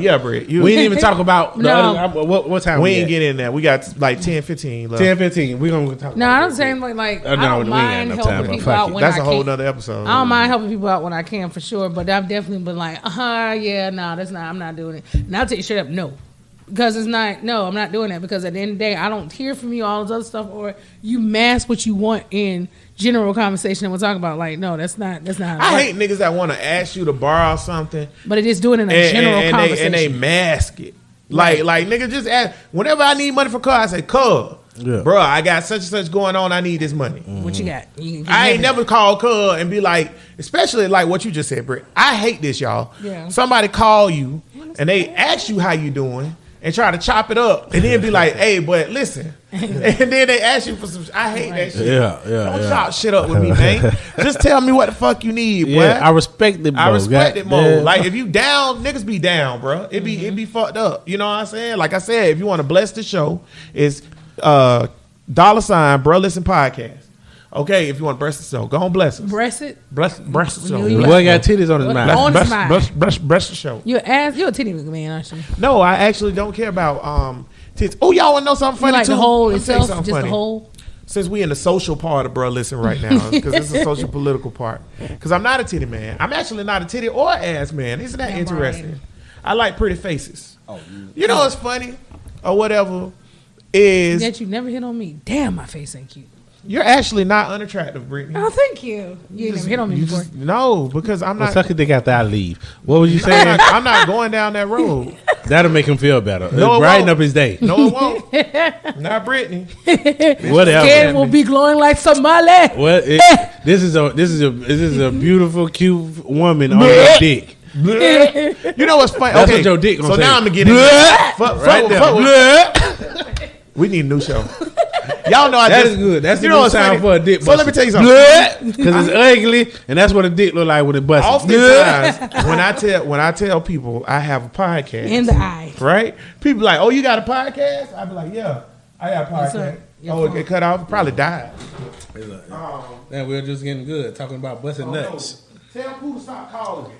C: yeah, Brett.
E: We ain't even talk about the
D: No.
E: other. What time
C: We
E: we
C: ain't
E: at?
C: get in there. We got like 10, 15 left.
E: 10, 15. We gonna talk.
D: No,
E: about
D: I'm
E: that.
D: saying like
E: No,
D: I don't
E: we ain't
D: mind
E: got enough time,
D: helping
E: but
D: people
E: fuck
D: out
E: it.
D: when
C: That's
D: I
C: a whole
D: can.
C: nother episode.
D: I don't mind helping people out when I can for sure, but I've definitely been like, yeah, no, that's not. I'm not doing it. And I'll tell you straight up, no, because it's not. No, I'm not doing that because at the end of the day, I don't hear from you all this other stuff, or you mask what you want in general conversation and we'll talk about. Like, no, that's not. How it
C: I
D: works.
C: hate niggas that want to ask you to borrow something
D: But it is doing it in a general conversation.
C: they mask it. Like nigga just ask. Whenever I need money for car, I say, "Cuz,
E: Yeah.
C: bro, I got such and such going on. I need this money."
D: What you got? You can get
C: I ain't
D: everything.
C: never called Cuz and be like, especially like what you just said, Britt. I hate this, y'all.
D: Yeah.
C: Somebody call you and they ask you how you doing and try to chop it up and then be like, "Hey, but listen," and then they ask you for some. I hate that shit.
E: Yeah.
C: Don't chop shit up with me, man. Just tell me what the fuck you need, boy.
E: Yeah, I respect it.
C: I respect it more.
E: Yeah.
C: Like if you down, niggas be down, bro. It be fucked up. You know what I'm saying? Like I said, if you want to bless the show, it's $, bro. Listen podcast. Okay, if you want to bless the show, go on bless us.
D: Breast it.
C: Bless the show.
D: You
E: the boy got titties on his mouth.
D: On his
C: Bless,
D: mind.
C: bless the show.
D: You're a titty man, aren't you?
C: No, I actually don't care about tits. Oh, y'all want to know something
D: You
C: funny
D: like
C: too?
D: the whole
C: Let me tell you
D: itself,
C: something
D: just
C: funny.
D: the whole.
C: Since we in the social part of bro, listen right now, because this is a social political part. Because I'm not a titty man. I'm actually not a titty or ass man. Isn't that
D: Damn
C: interesting?
D: right.
C: I like pretty faces. You know what's funny or whatever is
D: Yet you never hit on me. Damn, my face ain't cute.
C: you're actually not unattractive, Brittany.
D: Oh, thank you. You ain't never hit on me
C: You
D: before.
C: just- no, because I'm
E: Well,
C: not.
E: suck a dick after I leave. What was you
C: I'm
E: saying?
C: not, I'm not going down that road.
E: That'll make him feel better.
C: No, it
E: Brighten
C: won't.
E: up his day.
C: No, it won't. Not Brittany.
E: Whatever.
D: Skin will be glowing like Somali.
E: Well, this is a beautiful, cute woman on your dick.
C: You know what's funny?
E: That's
C: Okay,
E: what your dick gonna
C: so
E: say.
C: now I'm gonna get in.
E: Right there.
C: We need a new show. Y'all know
E: That is good. That's the new
C: what's
E: sound
C: funny?
E: for a dick.
C: So let me tell you something.
E: Because it's ugly, and that's what a dick look like when it busts.
C: Oftentimes, when I tell people I have a podcast,
D: In the eye.
C: right? People like, oh, you got a podcast? I be like, yeah, I got a
D: Yes,
C: podcast.
D: sir. Your
C: Oh, it
D: phone.
C: It cut off. Probably died.
E: And we're just getting good talking about busting nuts.
C: Tell Pooh to stop calling me.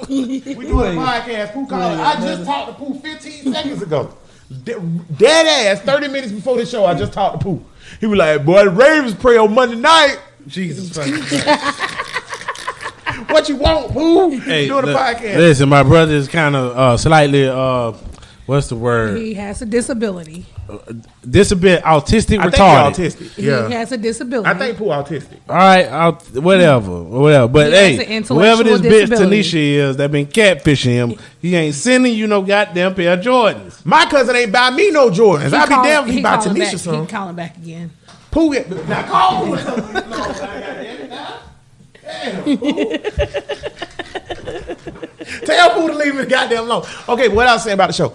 C: We doing a podcast. Pooh calling. I just talked to Pooh 15 seconds ago. Dead ass. 30 minutes before the show, I just talked to Pooh. He was like, "Boy, the Ravens pray on Monday night.
E: Jesus fucking Christ.
C: What you want, Pooh?
E: Hey,
C: Doing a
E: look,
C: podcast."
E: listen, my brother is kind of slightly, what's the word?
D: He has a disability.
E: This a bit autistic,
C: I think
E: retarded.
C: he autistic.
D: He
C: Yeah,
D: has a disability.
C: I think Pooh autistic.
E: All right, whatever. But
D: He has an
E: hey,
D: intellectual
E: whoever this bitch
D: disability.
E: Tanisha is that been catfishing him, he ain't sending you no goddamn pair of Jordans.
C: My cousin ain't buy me no Jordans. I'd be damned if he buy
D: calling
C: Tanisha
D: back.
C: some.
D: He calling back again.
C: Pooh it. Now call Pooh. Tell Pooh to leave it goddamn alone. Okay, what I was saying about the show.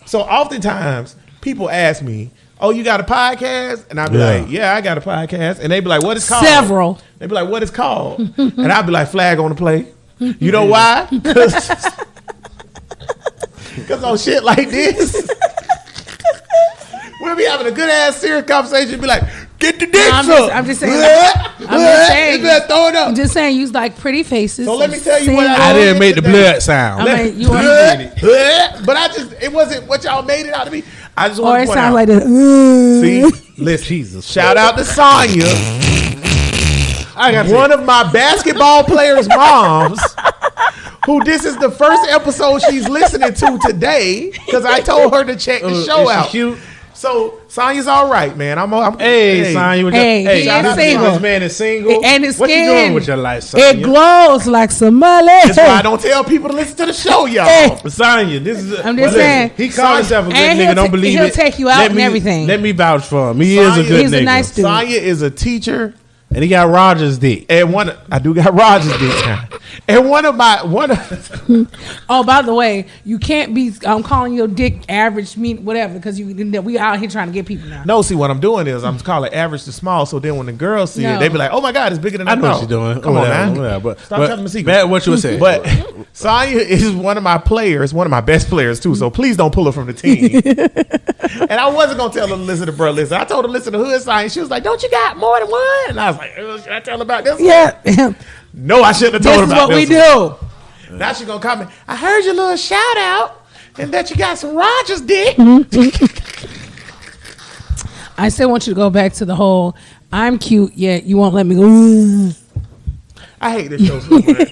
C: So oftentimes people ask me, "Oh, you got a podcast?" And I'd be
E: Yeah.
C: like, "Yeah, I got a podcast." And they be like, "What is it called?"
D: Several.
C: They be like, "What is it called?" And I'd be like, "Flag on the play." You know why? Because on shit like this, we'll be having a good ass serious conversation. Be like, "Get the dicks
D: I'm
C: up."
D: just saying-
C: I'm
D: just saying.
C: You better throw it up.
D: I'm just saying, use like pretty faces.
C: So let me tell you what
E: I didn't make the blood sound.
D: I mean, you want
C: But it wasn't what y'all made it out to be. I just
D: or
C: want
D: it
C: to point
D: sounds
C: out.
D: like this.
C: See, listen,
E: Jesus.
C: shout out to Sonya,
E: I got
C: one of my basketball players' moms, who this is the first episode she's listening to today because I told her to check the show
E: is she
C: out.
E: cute?
C: So Sonya's all right, man. I'm
E: Hey, Sonya.
D: Hey, he
E: shout
D: is
E: out to
D: single.
E: this man is single.
D: And his
E: what you
D: skin,
E: doing with your life, Sonya?
D: it glows like Somali.
C: That's why I don't tell people to listen to the show, y'all.
D: Hey.
E: Sonya, this is.
D: I'm just saying.
E: He called himself a good
D: And
E: nigga.
D: he'll
E: Don't
D: ta-
E: believe
D: he'll
E: it.
D: take you out
E: Let
D: and
E: me-
D: everything.
E: Let me vouch for him. He is a
C: Sonya-
E: good
D: He's
E: nigga.
D: a nice dude.
C: Sonya is a teacher.
E: And he got Rogers' dick.
C: And I do got Rogers this time. And one of
D: Oh, by the way, you can't be calling your dick average, whatever, because we out here trying to get people now.
C: no, see what I'm doing is I'm calling average to small. So then when the girls see it,
D: No.
C: they be like, "Oh my God, it's bigger than I
E: I know
C: thought."
E: what you're doing.
C: Come on,
E: Whatever,
C: man.
E: whatever.
C: Stop telling me secrets.
E: Bad what you were saying.
C: But Sonya is one of my players, one of my best players too. So please don't pull her from the team. And I wasn't gonna tell her to listen to Bro Listen. I told her to listen to Hood Sonya. She was like, "Don't you got more than one?" And I was like, "Should I tell her about this one?"
D: Yeah,
C: No, I shouldn't have told
D: this
C: her
D: is
C: about
D: what we
C: this one.
D: do.
C: Now she gonna comment. I heard your little shout out and that you got some Rogers dick.
D: I still want you to go back to the whole I'm cute, yet you won't let me go.
C: I hate this show so much.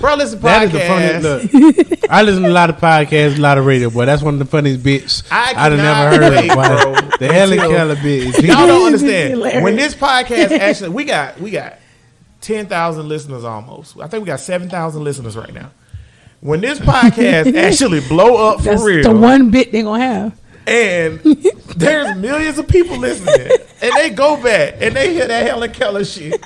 C: Bro, listen,
E: that is the
C: podcast.
E: funniest. Look, I listen to a lot of podcasts, a lot of radio, boy. That's one of the funniest bits
C: I
E: I'd have
C: cannot
E: never heard
C: wait,
E: of. Boy.
C: bro,
E: The Helen
C: until-
E: Keller bit. is
C: Y'all don't
E: genius.
C: understand.
D: Hilarious.
C: When this podcast actually, we got 10,000 listeners almost. I think we got 7,000 listeners right now. When this podcast actually blow up for
D: That's
C: real,
D: the one bit they're gonna have.
C: and there's millions of people listening, and they go back and they hear that Helen Keller shit.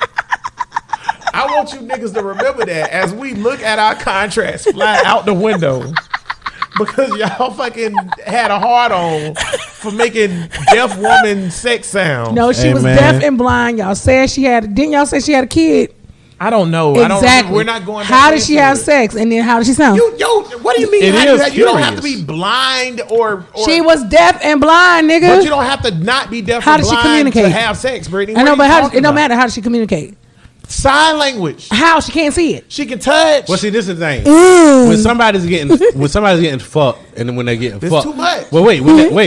C: I want you niggas to remember that as we look at our contracts fly out the window because y'all fucking had a hard on for making deaf woman sex sounds.
D: No, she
E: Hey,
D: was
E: man.
D: deaf and blind. Y'all said didn't y'all say she had a kid?
C: I don't know. I don't
D: Exactly.
C: we're not going.
D: How
C: back
D: did she
C: into
D: have
C: it.
D: sex? And then how did she sound?
C: What do you mean?
E: It
C: How
E: is
C: you don't have to
E: curious.
C: be blind or
D: She was deaf and blind, nigga.
C: But you don't have to not be deaf
D: How
C: and
D: did she
C: blind
D: communicate?
C: to have sex, Brittany.
D: I know,
C: What
D: but
C: are you
D: it
C: talking
D: don't
C: about?
D: matter. How did she communicate?
C: Sign language.
D: How? She can't see it.
C: She can touch.
E: Well, see, this is the thing. When somebody's getting fucked, and then when they're getting
C: It's
E: fucked,
C: too much.
E: Well, wait,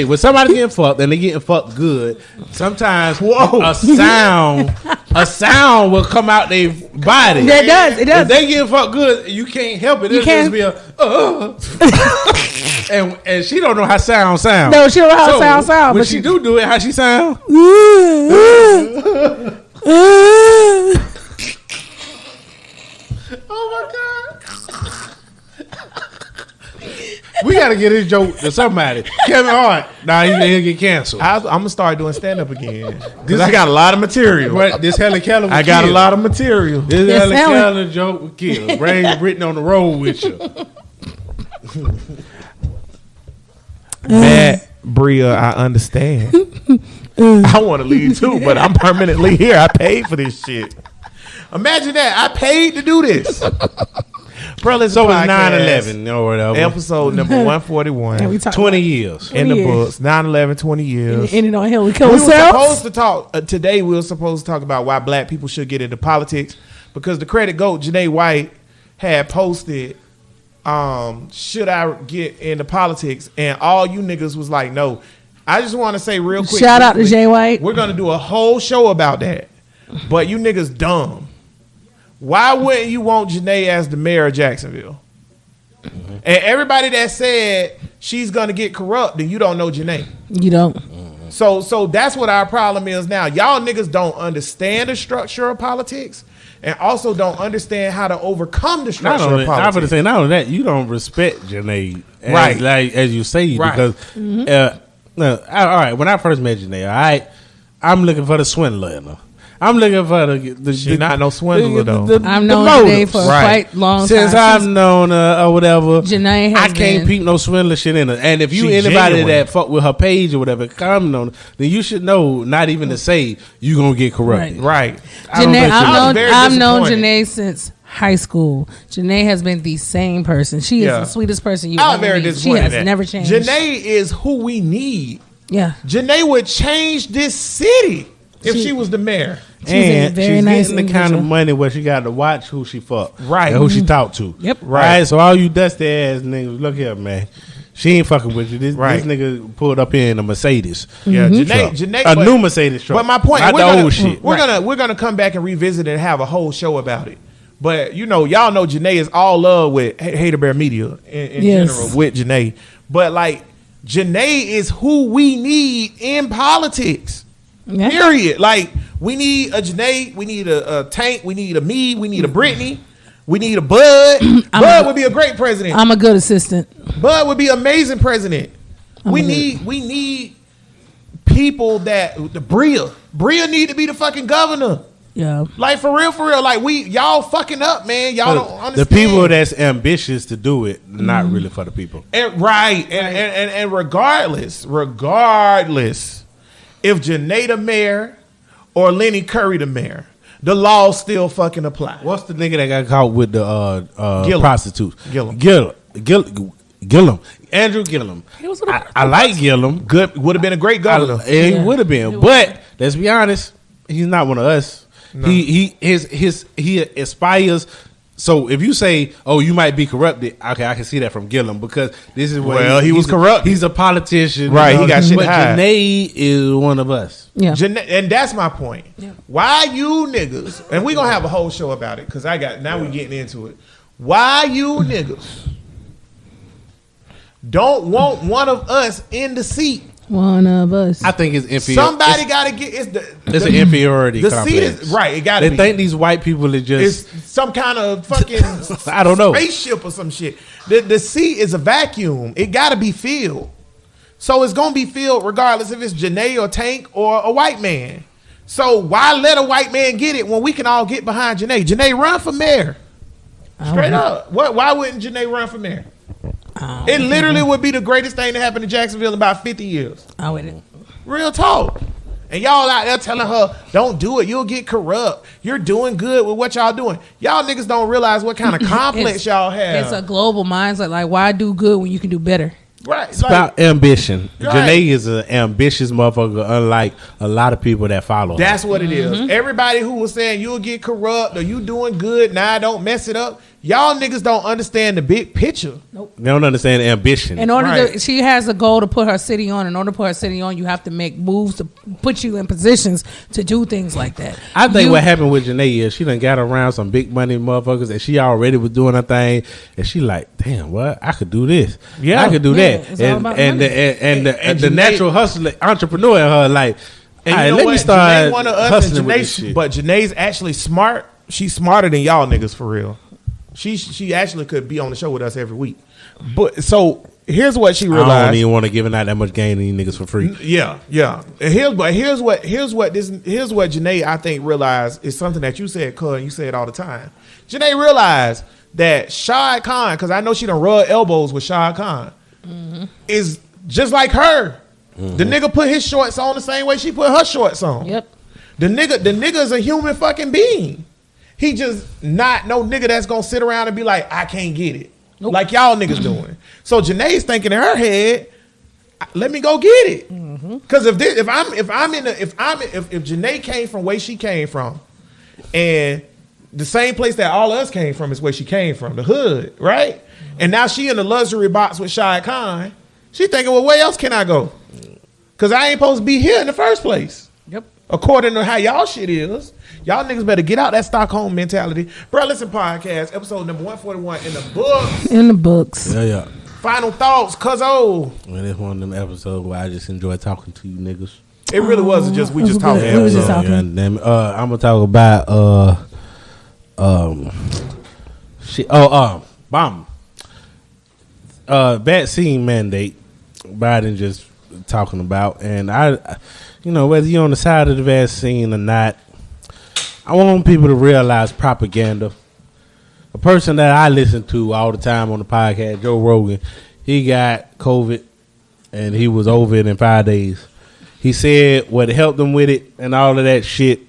E: when somebody's getting fucked and they're getting fucked good, sometimes a sound will come out their body.
D: It does. It
E: If
D: does.
E: they getting fucked good, you can't help it.
D: You
E: It'll
D: can't-
E: just be and she don't know how sound sound.
D: No, she don't know how sound,
E: When
D: but
E: she
D: she-
E: do it, how she sound? Oh my god! We gotta get this joke to somebody. Kevin Hart. Nah, he'll get canceled.
C: I'm gonna start doing stand up again. Cause I got a lot of material.
E: But this Helen Keller was
C: I got a
E: killed.
C: lot of material.
E: This
D: Yes,
E: Helen
D: Helen.
E: Keller joke was killed. Bring Brittany on the road with you.
C: Matt, Bria, I understand. I want to leave too, but I'm permanently here. I paid for this shit. Imagine that. I paid to do this. Bro, let's
E: So it's 9/11 or whatever.
C: Episode number 141.
D: And we talk
E: 20 years.
C: In the
D: 20 years.
C: books. 9/11, 20 years.
D: ended on Hillary
C: We
D: Kill
C: were
D: herself.
C: supposed to talk today. We were supposed to talk about why black people should get into politics because the credit goat Janae White had posted, "Should I get into politics?" And all you niggas was like, "No." I just want to say real quick.
D: Shout out to
C: briefly,
D: Jay White.
C: We're gonna do a whole show about that, but you niggas dumb. Why wouldn't you want Janae as the mayor of Jacksonville? And everybody that said she's gonna get corrupt, then you don't know Janae.
D: You don't.
C: So that's what our problem is now. Y'all niggas don't understand the structure of politics and also don't understand how to overcome the
E: Not
C: structure
E: only,
C: of
E: I'm
C: politics.
E: going to say, not only that, you don't respect Janae as,
C: Right.
E: like, as you say,
C: Right.
E: because, all right, when I first met Janae, all right, I'm looking for the swindler in her. I'm looking for the
C: She not no swindler, though.
D: I've
E: the
D: known Janae
E: motives.
D: for a
C: Right.
D: quite long
E: Since
D: time.
E: I've known her or whatever,
D: Janae has
E: I can't
D: been-
E: peep no swindler shit in her. And if you
C: She
E: anybody
C: genuine.
E: that fuck with her page or whatever, comment on her, then you should know not even to say you gonna get corrupted.
C: Right.
E: I don't
D: Janae,
E: think she-
C: I was very
D: I've known
C: disappointed.
D: Janae since high school. Janae has been the same person. She is
C: Yeah.
D: the sweetest person you
C: I'm
D: ever
C: very
D: meet. She
C: disappointed.
D: has
C: in that.
D: never changed.
C: Janae is who we need.
D: Yeah.
C: Janae would change this city if
D: She-
C: she was the mayor.
D: She's a
E: And
D: very
E: she's
D: nice
E: getting the kind of
D: individual.
E: money where she got to watch who she fuck,
C: Right.
E: and who she talk to.
D: Yep.
C: Right.
E: So all you dusty ass niggas, look here, man. She ain't fucking with you. This
C: Right.
E: nigga pulled up here in a Mercedes.
C: Yeah,
D: Mm-hmm.
E: truck.
C: Janae,
E: a
C: but-
E: new Mercedes truck.
C: But my point,
E: not
C: we're
E: the
C: gonna,
E: old shit.
C: We're gonna come back and revisit it and have a whole show about it. But you know, y'all know Janae is all love with Hater Bear Media in
D: Yes.
C: general with Janae. But like Janae is who we need in politics.
D: Yeah.
C: Period. Like we need a Janae, we need a Tank, we need a me, we need a Brittany, we need a Bud. Bud would be a great president.
D: I'm a good assistant.
C: Bud would be amazing president. We
D: good.
C: need people that the Bria need to be the fucking governor.
D: Yeah.
C: Like for real, like y'all fucking up, man. Y'all don't understand.
E: The people that's ambitious to do it, not really for the people.
C: Right. And regardless, if Janae the mayor or Lenny Curry the mayor, the laws still fucking apply.
E: What's the nigga that got caught with the
C: Gillum.
E: prostitutes?
C: Gillum.
E: Gillum. Andrew Gillum. I like Gillum.
C: Good, would have been a great governor.
E: He
D: Yeah.
E: would have been, but let's be honest, he's not one of us. He aspires. So if you say, "Oh, you might be corrupted," okay, I can see that from Gillum because this is what
C: Well, he was
E: he's
C: corrupt.
E: He's a politician,
C: Right, he got shit
E: But
C: to hide.
E: Janae is one of us.
D: Yeah.
C: And that's my point. Why you niggas, and we gonna have a whole show about it because now we getting into it. Why you niggas don't want one of us in the seat?
D: One of us.
E: I think it's inferior.
C: Somebody gotta get
E: It's an inferiority
C: the
E: complex.
C: seat is right. It gotta
E: They
C: be.
E: think these white people are just.
C: It's some kind of fucking
E: I don't know.
C: spaceship or some shit. The seat is a vacuum. It gotta be filled. So it's gonna be filled regardless if it's Janae or Tank or a white man. So why let a white man get it when we can all get behind Janae? Janae, run for mayor. Straight up. Why wouldn't Janae run for mayor? It literally would be the greatest thing to happen to Jacksonville in about 50 years.
D: I wouldn't.
C: Real talk. And y'all out there telling her, don't do it. You'll get corrupt. You're doing good with what y'all doing. Y'all niggas don't realize what kind of complex y'all have.
D: It's a global mindset. Like, why do good when you can do better?
C: right.
E: It's about ambition.
C: Right.
E: Janae is an ambitious motherfucker, unlike a lot of people that follow her.
C: That's what it is. Everybody who was saying you'll get corrupt or you doing good, nah, don't mess it up. Y'all niggas don't understand the big picture.
E: They don't understand ambition.
D: In order
C: Right.
D: to, she has a goal to put her city on. In order to put her city on, you have to make moves to put you in positions to do things like that.
E: I think
D: You-
E: what happened with Janae is she done got around some big money motherfuckers and she already was doing her thing and she like, damn, what? I could do this.
C: Yeah.
E: I could do
D: Yeah,
E: that.
D: it's all
E: And
D: about
E: and
D: money.
E: the
C: Janae-
E: natural hustler entrepreneur in her like,
C: And
E: all right,
C: you know
E: let
C: what?
E: me start
C: Janae one of us,
E: hustling
C: and
E: with this
C: Janae,
E: shit.
C: but Janae's actually smart. She's smarter than y'all niggas for real. She actually could be on the show with us every week. But so here's what she
E: I don't
C: realized.
E: even want to give out that much game to these niggas for free.
C: Yeah. And here's what Janae I think realized is something that you said, cuz, and you say it all the time. Janae realized that Shad Khan, because I know she done rub elbows with Shad Khan, is just like her. The nigga put his shorts on the same way she put her shorts on.
D: Yep.
C: The nigga is a human fucking being. He just not no nigga that's gonna sit around and be like, I can't get it.
D: Nope.
C: Like y'all niggas doing. So Janae's thinking in her head, let me go get it. Because if Janae came from where she came from, and the same place that all of us came from is where she came from, the hood, right? And now she in the luxury box with Shad Khan. She thinking, well, where else can I go? Because I ain't supposed to be here in the first place.
D: Yep.
C: According to how y'all shit is. Y'all niggas better get out that Stockholm mentality. Bro, listen, podcast, episode number 141 in the books.
D: In the books.
E: Yeah.
C: Final thoughts, cuzzo.
E: And it's one of them episodes where I just enjoy talking to you niggas.
C: It really wasn't just we
D: it was
C: just talking.
D: good. We was just talking.
E: God damn it. I'm gonna talk about shit. Bomb. Vaccine mandate. Biden just talking about, and I, whether you're on the side of the vaccine or not, I want people to realize propaganda. A person that I listen to all the time on the podcast, Joe Rogan, he got COVID and he was over it in 5 days. He said what helped him with it and all of that shit.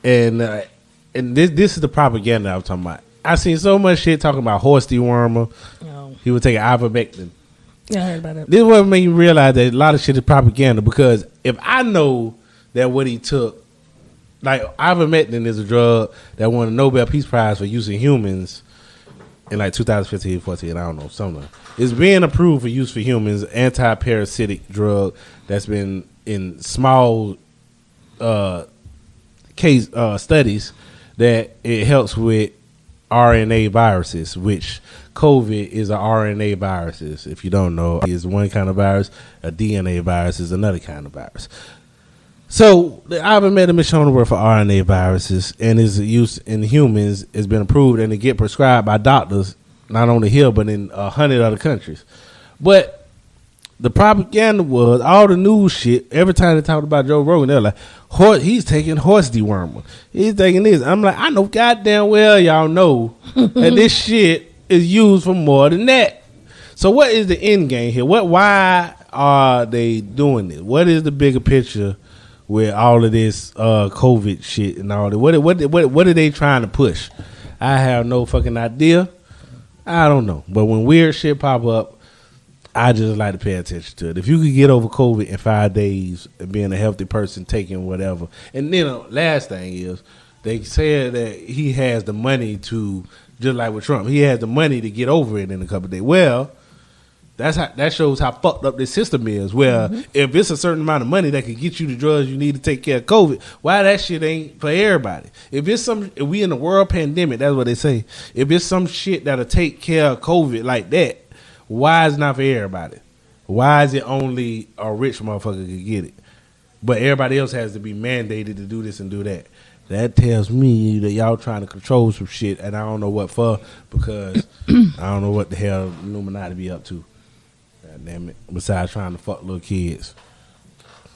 E: And this is the propaganda I was talking about. I seen so much shit talking about horse dewormer.
D: Oh.
E: He would take ivermectin.
D: Yeah, I heard about it.
E: This is what made me realize that a lot of shit is propaganda, because if I know that what he took, like ivermectin is a drug that won a Nobel Peace Prize for use in humans in like 2015, 14, I don't know, something. It's being approved for use for humans, anti-parasitic drug that's been in small case studies that it helps with RNA viruses, which COVID is a RNA viruses. If you don't know, is one kind of virus. A DNA virus is another kind of virus. So the ivermectin is shown to work for RNA viruses, and is used in humans. It's been approved and it get prescribed by doctors not only here but in 100 other countries. But the propaganda was all the news shit. Every time they talked about Joe Rogan, they're like, he's taking horse dewormer. He's taking this. I'm like, I know goddamn well y'all know that this shit is used for more than that. So what is the end game here? Why are they doing this? What is the bigger picture with all of this COVID shit and all that? What are they trying to push? I have no fucking idea. I don't know. But when weird shit pop up, I just like to pay attention to it. If you could get over COVID in 5 days and being a healthy person, taking whatever. And then last thing is, they said that he has the money to, just like with Trump, he has the money to get over it in a couple of days. Well, that shows how fucked up this system is. Where if it's a certain amount of money that can get you the drugs you need to take care of COVID, why that shit ain't for everybody? If we in a world pandemic, that's what they say. If it's some shit that'll take care of COVID like that, why is it not for everybody? Why is it only a rich motherfucker can get it, but everybody else has to be mandated to do this and do that? That tells me that y'all trying to control some shit, and I don't know what for, because I don't know what the hell Illuminati be up to. God damn it. Besides trying to fuck little kids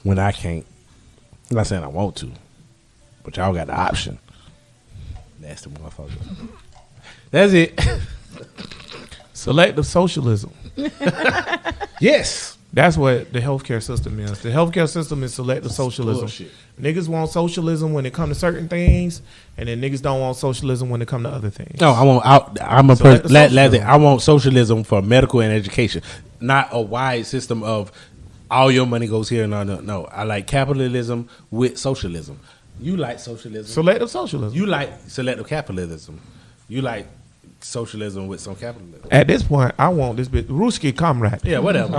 E: when I can't. I'm not saying I want to, but y'all got the option. That's the motherfucker. That's it.
C: Selective socialism.
E: Yes.
C: That's what the healthcare system is. The healthcare system is selective socialism.
E: Bullshit.
C: Niggas want socialism when it comes to certain things, and then niggas don't want socialism when it comes to other things.
E: No, I want socialism for medical and education, not a wide system of all your money goes here. No. I like capitalism with socialism. You like socialism.
C: Selective socialism.
E: You like selective capitalism. You like socialism with some capitalism.
C: At this point, I want this bit Ruski comrade.
E: Yeah, whatever.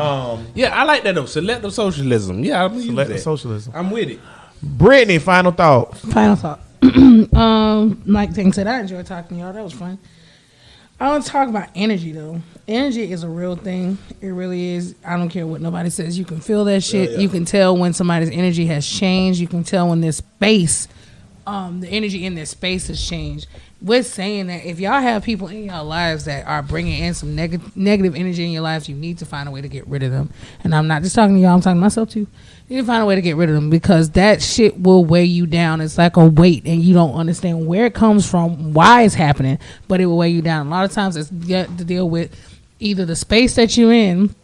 E: Yeah, I like that though. Selective socialism. Yeah, I'm
C: Selective socialism.
E: I'm with it.
C: Brittany, final thought.
D: Final thought. Like Ting said, I enjoyed talking to y'all. That was fun. I want to talk about energy, though. Energy is a real thing. It really is. I don't care what nobody says. You can feel that shit.
E: Yeah.
D: You can tell when somebody's energy has changed. You can tell when there's space the energy in their space has changed. We're saying that if y'all have people in your lives that are bringing in some negative energy in your lives, you need to find a way to get rid of them. And I'm not just talking to y'all, I'm talking to myself too. You need to find a way to get rid of them because that shit will weigh you down. It's like a weight and you don't understand where it comes from, why it's happening, but it will weigh you down. A lot of times it's got to deal with either the space that you're in,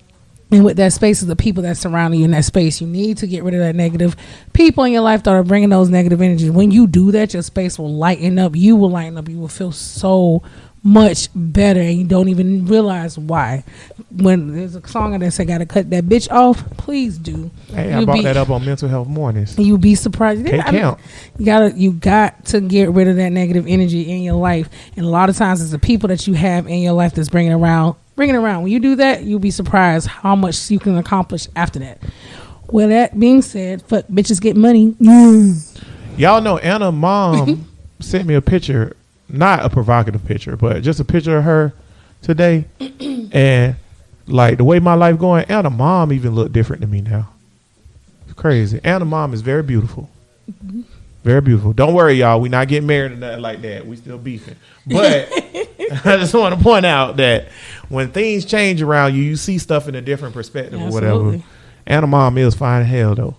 D: and with that space is the people that surround you in that space. You need to get rid of that negative people in your life that are bringing those negative energies. When you do that, your space will lighten up. You will lighten up. You will feel so much better, and you don't even realize why. When there's a song that say "Gotta cut that bitch off," please do.
C: Hey, I brought that up on Mental Health Mornings.
D: You'll be surprised.
C: Can't count.
D: You got to get rid of that negative energy in your life, and a lot of times it's the people that you have in your life that's bringing it around. When you do that, you'll be surprised how much you can accomplish after that. With that being said, fuck bitches get money.
C: Y'all know Anna mom sent me a picture, not a provocative picture, but just a picture of her today. And like the way my life going, Anna mom even look different to me now. It's crazy. Anna mom is very beautiful. Very beautiful. Don't worry, y'all. We not getting married or nothing like that. We still beefing. But I just want to point out that when things change around you, you see stuff in a different perspective or whatever. Anna mom is fine as hell though.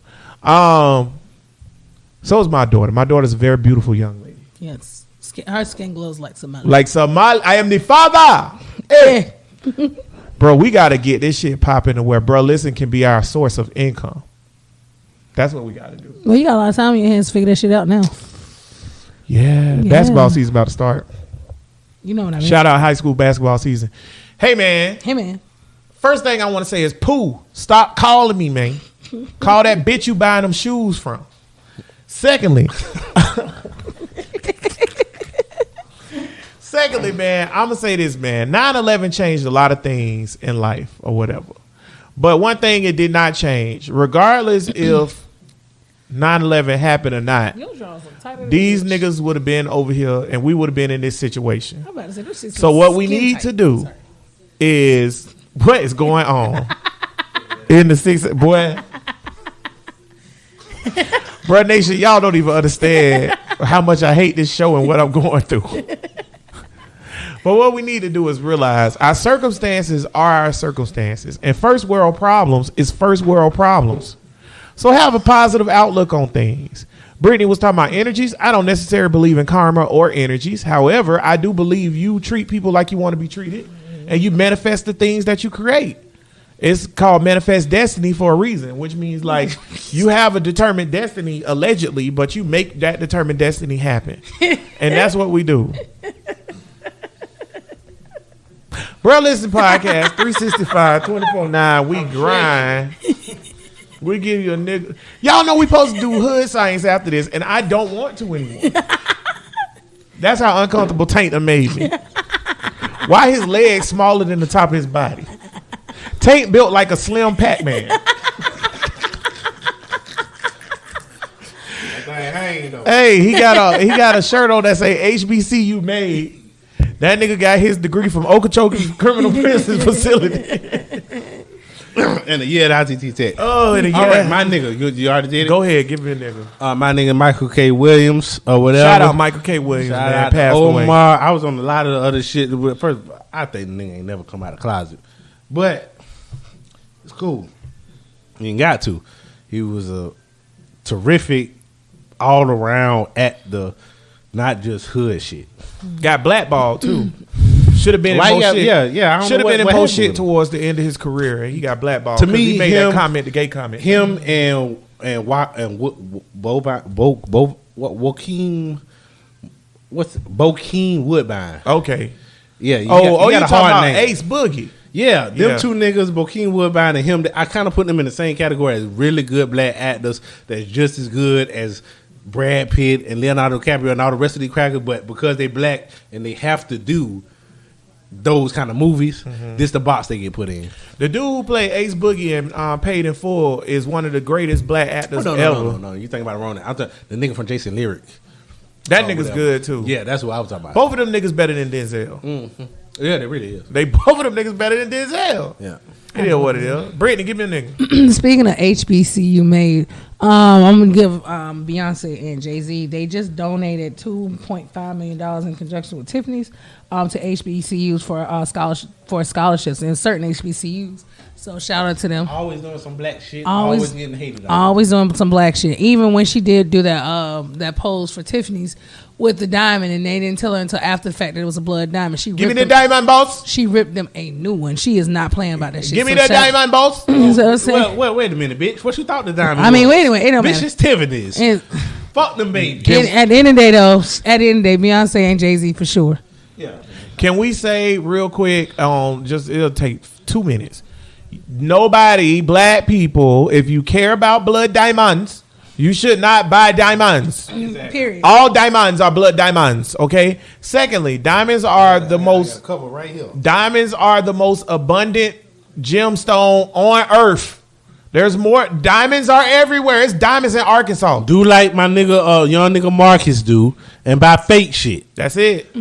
C: So is my daughter. My daughter's a very beautiful young lady.
D: Yes. Her skin glows like Somali.
C: Like Somali. I am the father. Hey. Bro, we got to get this shit popping to where Bro Listen can be our source of income. That's what we got to do.
D: Well, you got a lot of time in your hands to figure that shit out now.
C: Yeah. Basketball season about to start.
D: You know what I mean.
C: Shout out high school basketball season. Hey, man. First thing I want to say is, Pooh, stop calling me, man. Call that bitch you buying them shoes from. Secondly, man, I'm going to say this, man. 9/11 changed a lot of things in life or whatever. But one thing it did not change, regardless if 9/11 happened or not, these niggas would have been over here and we would have been in this situation. So what we need to do is, what is going on in the six, boy? Bruh Nation, y'all don't even understand how much I hate this show and what I'm going through. But what we need to do is realize our circumstances are our circumstances. And first world problems is first world problems. So have a positive outlook on things. Brittany was talking about energies. I don't necessarily believe in karma or energies. However, I do believe you treat people like you want to be treated. And you manifest the things that you create. It's called manifest destiny for a reason, which means like you have a determined destiny allegedly, but you make that determined destiny happen. And that's what we do. Bro Listen Podcast 365 24/9. We grind. We give you a nigga. Y'all know we supposed to do hood science after this, and I don't want to anymore. That's how uncomfortable Taint done made me. Why his legs smaller than the top of his body? Taint built like a slim Pac-Man. Hey, he got a shirt on that say HBCU made. That nigga got his degree from Okeechobee Criminal Justice Facility.
E: And a year at ITT Tech.
C: Oh, and a year.
E: All right, my nigga. You already did it?
C: Go ahead, give me a nigga.
E: My nigga Michael K. Williams or whatever.
C: Shout out Michael K. Williams,
E: Shout
C: man.
E: out
C: Passed
E: Omar.
C: away.
E: I was on a lot of the other shit. First, I think the nigga ain't never come out of the closet. But it's cool. He ain't got to. He was a terrific all around at the not just hood shit.
C: Got blackballed too. Should have been in post shit.
E: Yeah.
C: Should have been in post shit towards the end of his career, and he got blackballed.
E: To me,
C: he made that comment, the gay comment.
E: Him and Bokeem Woodbine.
C: Okay.
E: Yeah.
C: You
E: got
C: talking
E: a hard
C: about
E: name.
C: Ace Boogie?
E: Yeah, them two niggas, Bokeem Woodbine and him, I kind of put them in the same category as really good black actors that's just as good as Brad Pitt and Leonardo DiCaprio and all the rest of these crackers, but because they black and they have to do those kind of movies, this the box they get put in.
C: The dude who played Ace Boogie in Paid in Full is one of the greatest black actors ever.
E: No. You think about it wrong. I'm talking the nigga from Jason Lyric.
C: That nigga's good too.
E: Yeah, that's what I was talking about.
C: Both of them niggas better than Denzel.
E: Mm-hmm. Yeah, they really is.
C: Both of them niggas better than Denzel.
E: Yeah.
C: It is what it is. Brittany, give me a nigga.
D: Speaking of HBCU made, I'm gonna give Beyonce and Jay-Z. They just donated $2.5 million in conjunction with Tiffany's to HBCUs for scholarships in certain HBCUs. So shout out to them.
E: Always doing some black shit.
D: Always-
E: Always getting hated on.
D: Always doing some black shit. Even when she did do that pose for Tiffany's with the diamond, and they didn't tell her until after the fact that it was a blood diamond. She
C: Give me
D: ripped
C: the
D: them,
C: diamond, boss.
D: She ripped them a new one. She is not playing about that shit.
C: Give me
D: So
C: the
D: shout-
C: diamond, boss.
D: You know what I'm saying?
E: Well, wait a minute, bitch. What you thought the diamond?
D: I mean,
E: was?
D: wait a minute. It don't
E: Bitch,
D: matter.
E: it's Tiffany's.
D: And-
E: Fuck them babies.
D: At the end of the day, though, Beyonce and Jay-Z for sure.
E: Yeah.
C: Can we say real quick? It'll take 2 minutes. Nobody, black people, if you care about blood diamonds, you should not buy diamonds.
D: Period.
C: All diamonds are blood diamonds. Okay. Secondly, diamonds are the most.
E: Cover right here.
C: Diamonds are the most abundant gemstone on earth. There's more. Diamonds are everywhere. It's diamonds in Arkansas.
E: Do like my nigga, young nigga Marcus do, and buy fake shit.
C: That's it.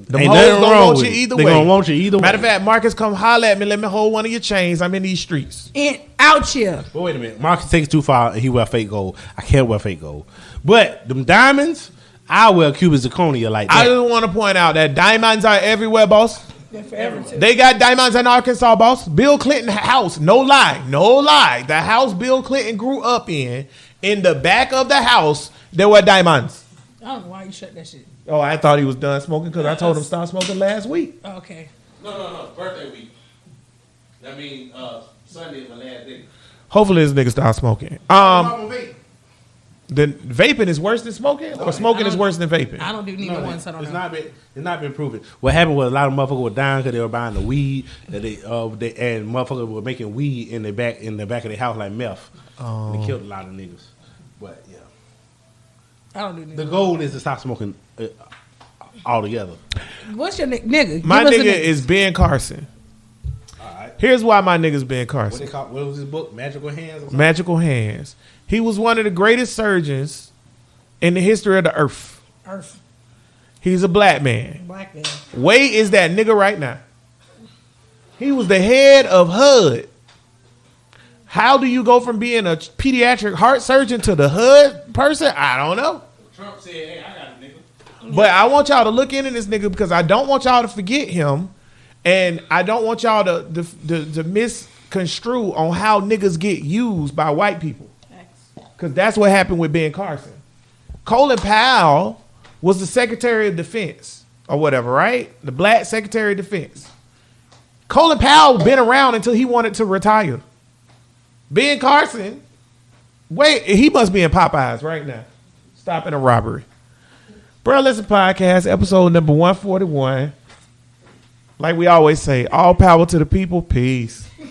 C: The
E: Ain't
C: hoes
E: nothing
C: gonna
E: wrong
C: want
E: with
C: you
E: it.
C: either
E: They
C: way.
E: gonna want you either
C: Matter of
E: way.
C: fact, Marcus, come holler at me. Let me hold one of your chains. I'm in these streets.
D: And out here.
E: But wait a minute, Marcus takes it too far, and he wear fake gold. I can't wear fake gold, but them diamonds, I wear Cuban zirconia like
C: I
E: that.
C: just want to point out that diamonds are everywhere, boss.
D: They're forever too.
C: They got diamonds in Arkansas, boss. Bill Clinton house, no lie. The house Bill Clinton grew up in the back of the house, there were diamonds.
D: I don't know why you shut that shit.
C: Oh, I thought he was done smoking because I told him stop smoking last week.
D: Okay.
E: No, birthday week. That means Sunday is my last day.
C: Hopefully this nigga stop smoking. Then vaping is worse than smoking, or smoking is worse than vaping.
D: I don't do neither one, so I don't
E: It's
D: know.
E: not been proven. What happened was a lot of motherfuckers were dying because they were buying the weed that and motherfuckers were making weed in the back of their house like meth. And they killed a lot of niggas. But yeah,
D: I don't do
E: the
D: neither.
E: goal is to stop smoking altogether.
D: What's your nigga?
C: My
D: Give us a
C: nigga is Ben Carson.
E: All right.
C: Here's why my nigga's Ben
E: What
C: Carson.
E: they call? What was his book? Magical Hands. Or something?
C: Magical Hands. He was one of the greatest surgeons in the history of the earth.
D: Earth.
C: He's a black man.
D: Black man.
C: Wade is that nigga right now. He was the head of HUD. How do you go from being a pediatric heart surgeon to the HUD person? I don't know.
E: Trump said, "Hey, I got a nigga."
C: But I want y'all to look into this nigga because I don't want y'all to forget him. And I don't want y'all to misconstrue on how niggas get used by white people. Because that's what happened with Ben Carson. Colin Powell was the Secretary of Defense or whatever, right? The black Secretary of Defense. Colin Powell been around until he wanted to retire. Ben Carson, wait, he must be in Popeyes right now. Stopping a robbery. Bro, Listen Podcast, episode number 141. Like we always say, all power to the people. Peace.